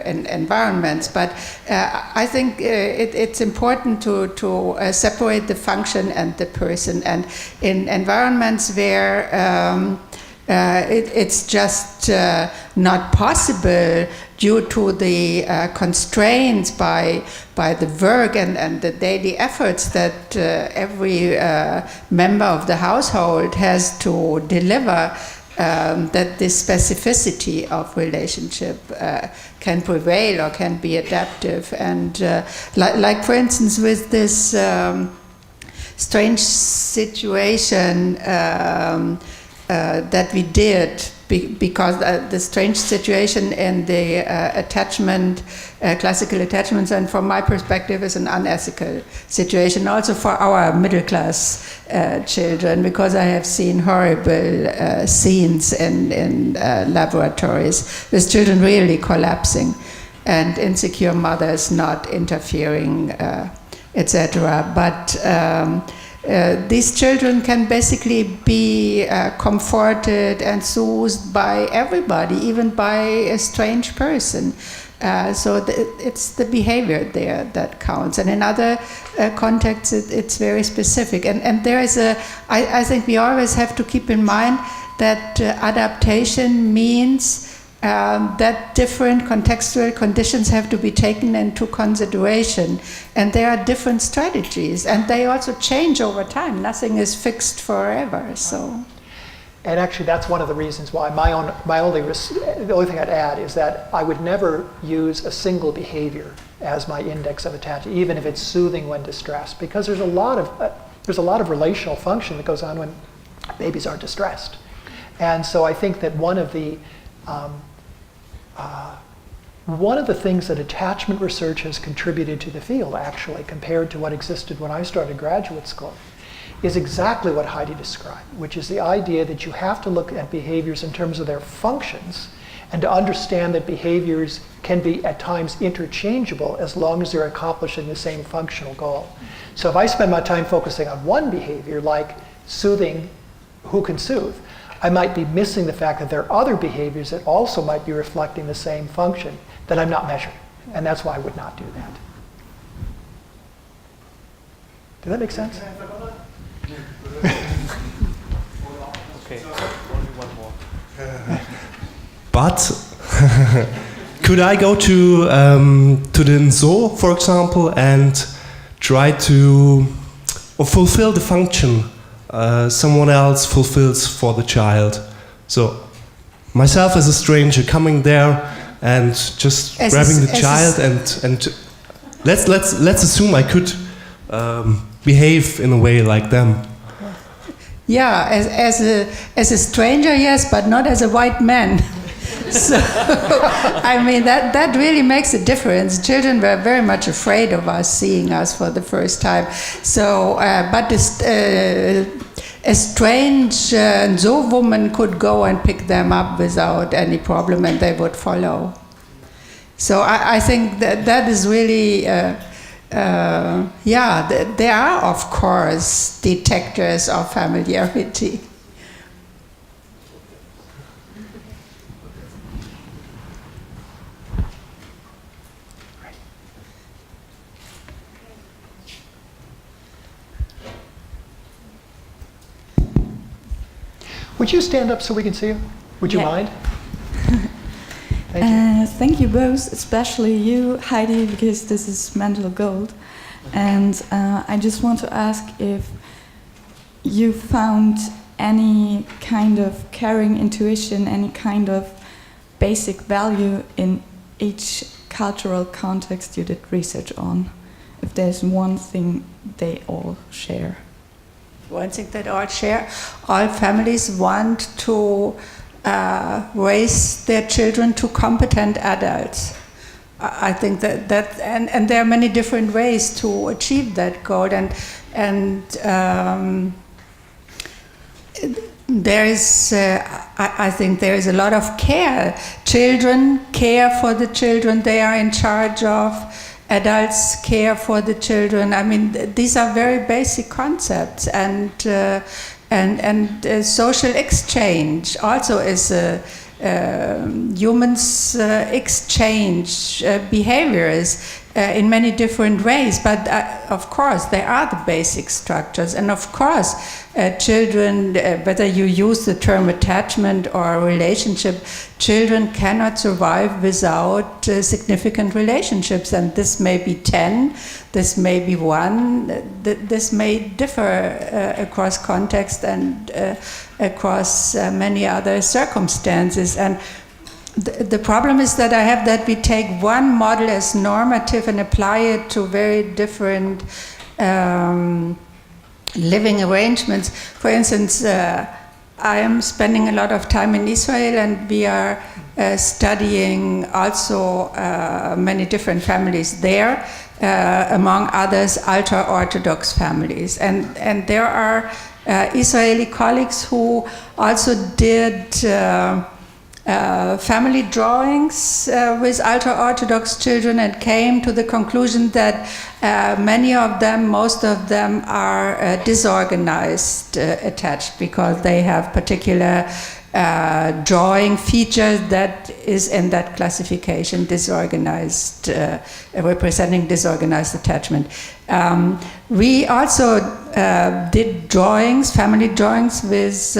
environments. But I think it's important to separate the function and the person. And in environments where it's just not possible due to the constraints by the work and the daily efforts that every member of the household has to deliver, that this specificity of relationship can prevail or can be adaptive. And like for instance with this strange situation that we did, because the strange situation in the attachment, classical attachments, and from my perspective is an unethical situation also for our middle class children, because I have seen horrible scenes in laboratories with children really collapsing and insecure mothers not interfering, etc. But these children can basically be comforted and soothed by everybody, even by a strange person. So it's the behavior there that counts. And in other contexts, it's very specific. And there is I think we always have to keep in mind that adaptation means that different contextual conditions have to be taken into consideration, and there are different strategies, and they also change over time. Nothing is fixed forever. So, and actually, that's one of the reasons why the only thing I'd add is that I would never use a single behavior as my index of attachment, even if it's soothing when distressed, because there's a lot of relational function that goes on when babies are distressed, and so I think that one of the things that attachment research has contributed to the field, actually, compared to what existed when I started graduate school, is exactly what Heidi described, which is the idea that you have to look at behaviors in terms of their functions and to understand that behaviors can be at times interchangeable as long as they're accomplishing the same functional goal. So if I spend my time focusing on one behavior, like soothing, who can soothe, I might be missing the fact that there are other behaviors that also might be reflecting the same function that I'm not measuring. And that's why I would not do that. Does that make sense? Okay. Only one more. But could I go to the zoo, for example, and try to fulfill the function someone else fulfills for the child? So myself as a stranger coming there, and just grabbing the child and let's assume I could behave in a way like them. Yeah, as a stranger, yes, but not as a white man. So, I mean, that really makes a difference. Children were very much afraid of us, seeing us for the first time. So, but a strange Zo woman could go and pick them up without any problem, and they would follow. So I think that is really, there are, of course, detectors of familiarity. Would you stand up so we can see you? Would you mind? Thank you. Thank you both, especially you, Heidi, because this is mental gold. And I just want to ask if you found any kind of caring intuition, any kind of basic value in each cultural context you did research on. If there's one thing they all share. One thing that all share, all families want to raise their children to competent adults. I think that and there are many different ways to achieve that goal, and there is, I think there is a lot of care. Children care for the children they are in charge of. Adults care for the children. I mean, these are very basic concepts, and social exchange also is humans exchange behaviors in many different ways. But of course, they are the basic structures, and of course, children, whether you use the term attachment or relationship, children cannot survive without significant relationships, and this may be 10, this may be 1, this may differ across context and across many other circumstances. And the problem is that I have that we take one model as normative and apply it to very different living arrangements. For instance, I am spending a lot of time in Israel, and we are studying also many different families there, among others ultra-Orthodox families. And there are Israeli colleagues who also did family drawings with ultra-Orthodox children, and came to the conclusion that many of them, most of them, are disorganized attached, because they have particular drawing features that is in that classification, disorganized, representing disorganized attachment. We also did drawings, family drawings with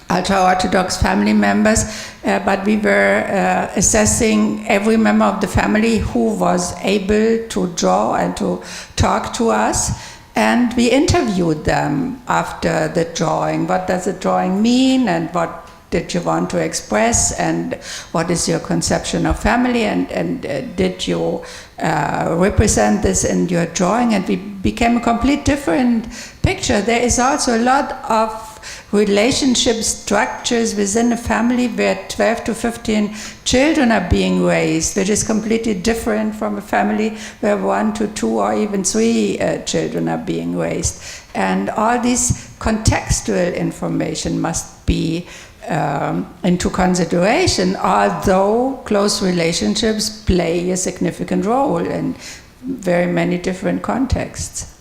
ultra-Orthodox family members, but we were assessing every member of the family who was able to draw and to talk to us. And we interviewed them after the drawing. What does the drawing mean, and what did you want to express, and what is your conception of family, and did you represent this in your drawing? And we became a complete different picture. There is also a lot of relationship structures within a family where 12 to 15 children are being raised, which is completely different from a family where 1 to 2 or even 3 children are being raised. And all this contextual information must be into consideration, although close relationships play a significant role in very many different contexts.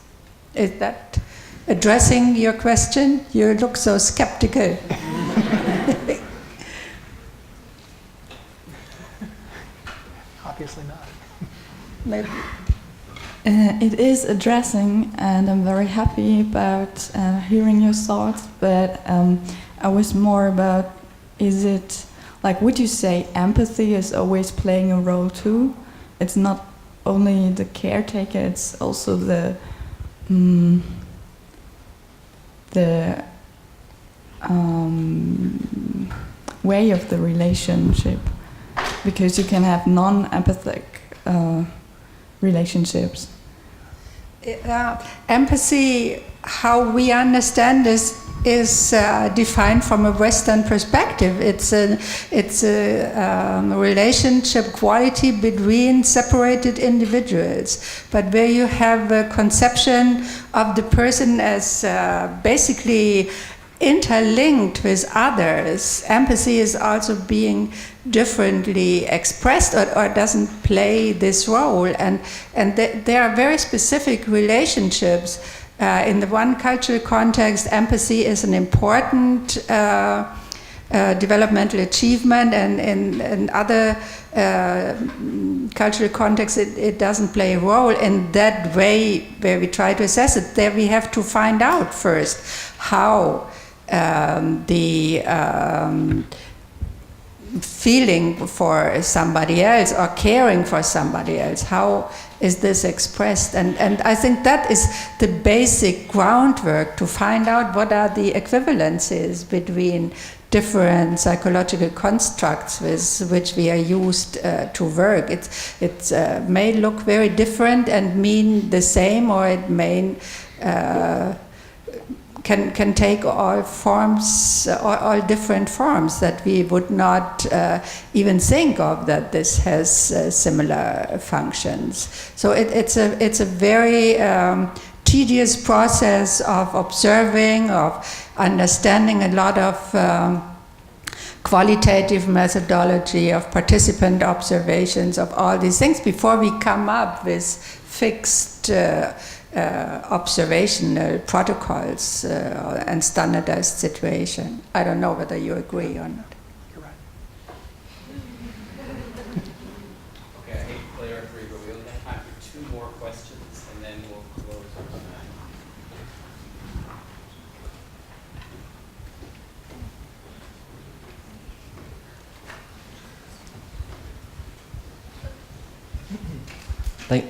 Is that addressing your question? You look so skeptical. Obviously not. Maybe. It is addressing, and I'm very happy about hearing your thoughts, but I was more about, is it, like, would you say empathy is always playing a role too? It's not only the caretaker, it's also the way of the relationship. because you can have non-empathic relationships. Empathy, how we understand this, is defined from a Western perspective. It's a relationship quality between separated individuals, but where you have a conception of the person as basically interlinked with others. Empathy is also being differently expressed or doesn't play this role, and there are very specific relationships. In the one cultural context, empathy is an important developmental achievement, and in other cultural contexts it doesn't play a role. In that way, where we try to assess it, there we have to find out first how the feeling for somebody else or caring for somebody else, how is this expressed? And I think that is the basic groundwork to find out what are the equivalences between different psychological constructs with which we are used to work. It may look very different and mean the same, or it may can take all forms, all different forms that we would not even think of that this has similar functions. So it's a very tedious process of observing, of understanding, a lot of qualitative methodology, of participant observations, of all these things before we come up with fixed observational protocols and standardized situation. I don't know whether you agree or not. You're right. Okay, I hate to play our three, but we only have time for two more questions, and then we'll close our tonight.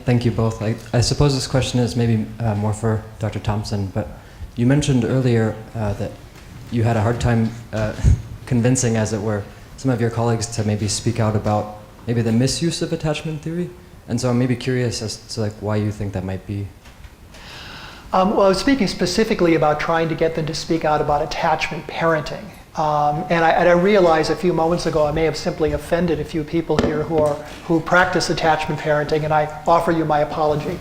Thank you both. I suppose this question is maybe more for Dr. Thompson, but you mentioned earlier that you had a hard time convincing, as it were, some of your colleagues to maybe speak out about maybe the misuse of attachment theory. And so I'm maybe curious as to why you think that might be. Well, I was speaking specifically about trying to get them to speak out about attachment parenting. And I realized a few moments ago I may have simply offended a few people here who practice attachment parenting, and I offer you my apology.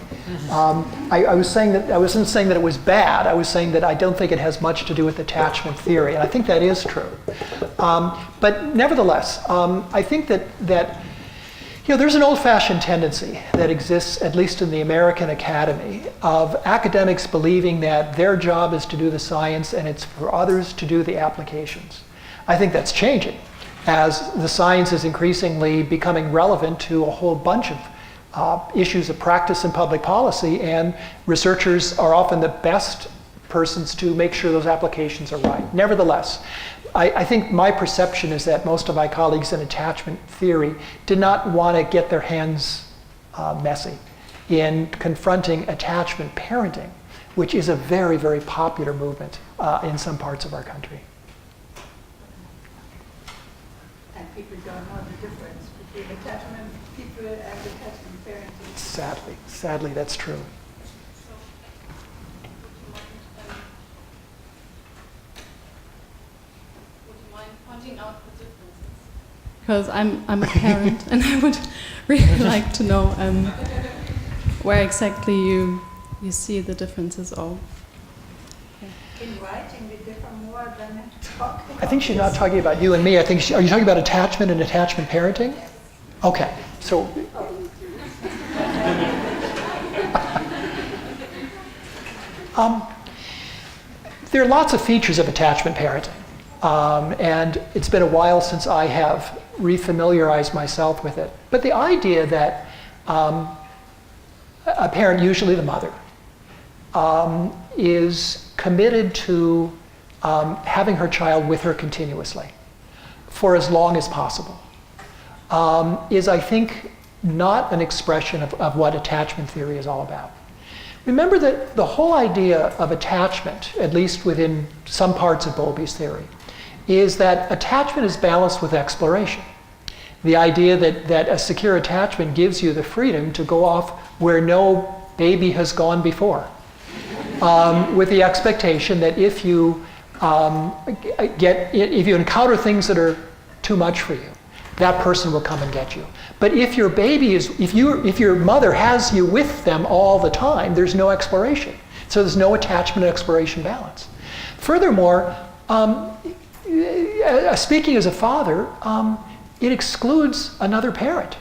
I wasn't saying that it was bad. I was saying that I don't think it has much to do with attachment theory, and I think that is true. But nevertheless, I think that there's an old-fashioned tendency that exists, at least in the American academy, of academics believing that their job is to do the science and it's for others to do the applications. I think that's changing as the science is increasingly becoming relevant to a whole bunch of issues of practice and public policy, and researchers are often the best persons to make sure those applications are right. Nevertheless, I think my perception is that most of my colleagues in attachment theory did not want to get their hands messy in confronting attachment parenting, which is a very, very popular movement in some parts of our country. And people don't know the difference between attachment people and attachment parenting. Sadly, that's true. Out the differences, because I'm a parent and I would really like to know where exactly you see the differences all. In writing, we differ more than in talking. I think she's not talking about you and me. Are you talking about attachment and attachment parenting? Okay, so. There are lots of features of attachment parenting. And it's been a while since I have refamiliarized myself with it. But the idea that a parent, usually the mother, is committed to having her child with her continuously for as long as possible is, I think, not an expression of what attachment theory is all about. Remember that the whole idea of attachment, at least within some parts of Bowlby's theory, is that attachment is balanced with exploration. The idea that a secure attachment gives you the freedom to go off where no baby has gone before, with the expectation that if you encounter things that are too much for you, that person will come and get you. But if your baby if your mother has you with them all the time, there's no exploration. So there's no attachment and exploration balance. Furthermore, speaking as a father, it excludes another parent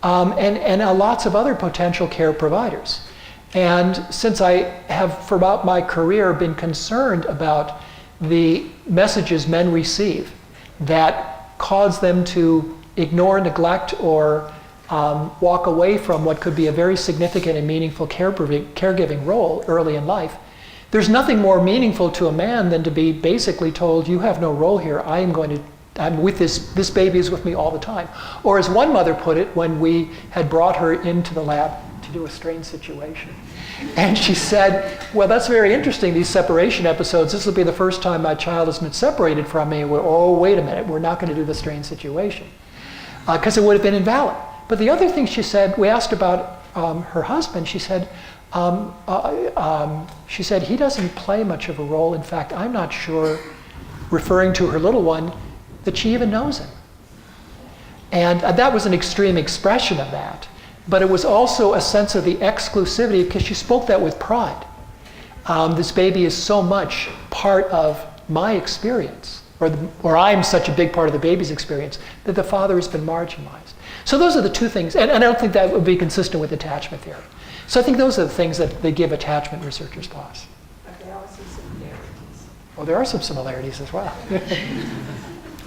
and lots of other potential care providers. And since I have, throughout my career, been concerned about the messages men receive that cause them to ignore, neglect, or walk away from what could be a very significant and meaningful caregiving role early in life, there's nothing more meaningful to a man than to be basically told, you have no role here, I'm with this baby is with me all the time. Or as one mother put it when we had brought her into the lab to do a strain situation. And she said, well, that's very interesting, these separation episodes. This will be the first time my child has been separated from me. Oh, wait a minute, we're not going to do the strain situation. Because it would have been invalid. But the other thing she said, we asked about her husband, she said, he doesn't play much of a role. In fact, I'm not sure, referring to her little one, that she even knows him. And that was an extreme expression of that. But it was also a sense of the exclusivity, because she spoke that with pride. This baby is so much part of my experience, or I'm such a big part of the baby's experience, that the father has been marginalized. So those are the two things, and I don't think that would be consistent with attachment theory. So I think those are the things that they give attachment researchers pause. But there are some similarities. Oh, there are some similarities as well.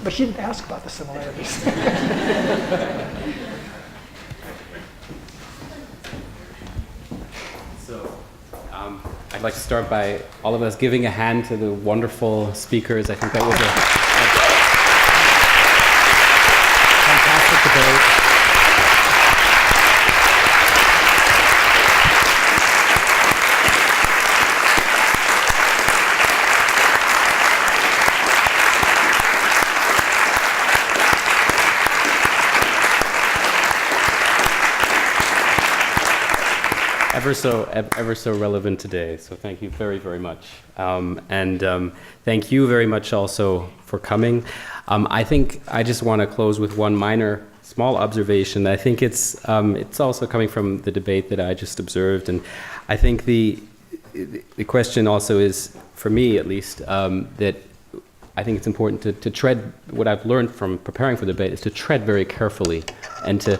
But she didn't ask about the similarities. I'd like to start by all of us giving a hand to the wonderful speakers. I think that was a fantastic debate. Ever so relevant today. So thank you very, very much. Thank you very much also for coming. I think I just want to close with one small observation. I think it's also coming from the debate that I just observed, and I think the question also is, for me at least, that I think it's important to tread. What I've learned from preparing for the debate is to tread very carefully and to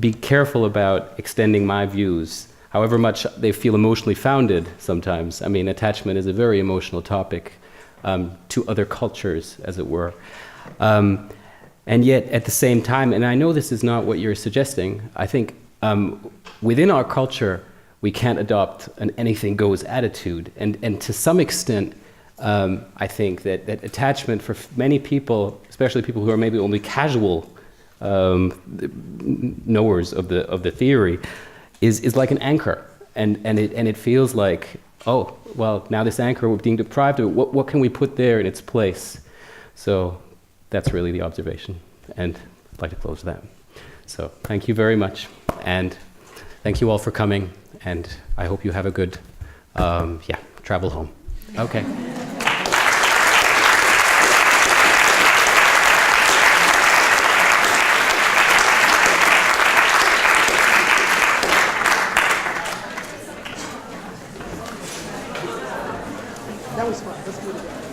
be careful about extending my views, however much they feel emotionally founded sometimes. I mean, attachment is a very emotional topic to other cultures, as it were. And yet, at the same time, and I know this is not what you're suggesting, I think within our culture, we can't adopt an anything goes attitude. And to some extent, I think that attachment for many people, especially people who are maybe only casual knowers of the theory, is like an anchor, and it feels like, oh, well, now this anchor, we're being deprived of it. What can we put there in its place? So that's really the observation, and I'd like to close that. So thank you very much, and thank you all for coming, and I hope you have a good, travel home. Okay. That was fun. Let's do it again.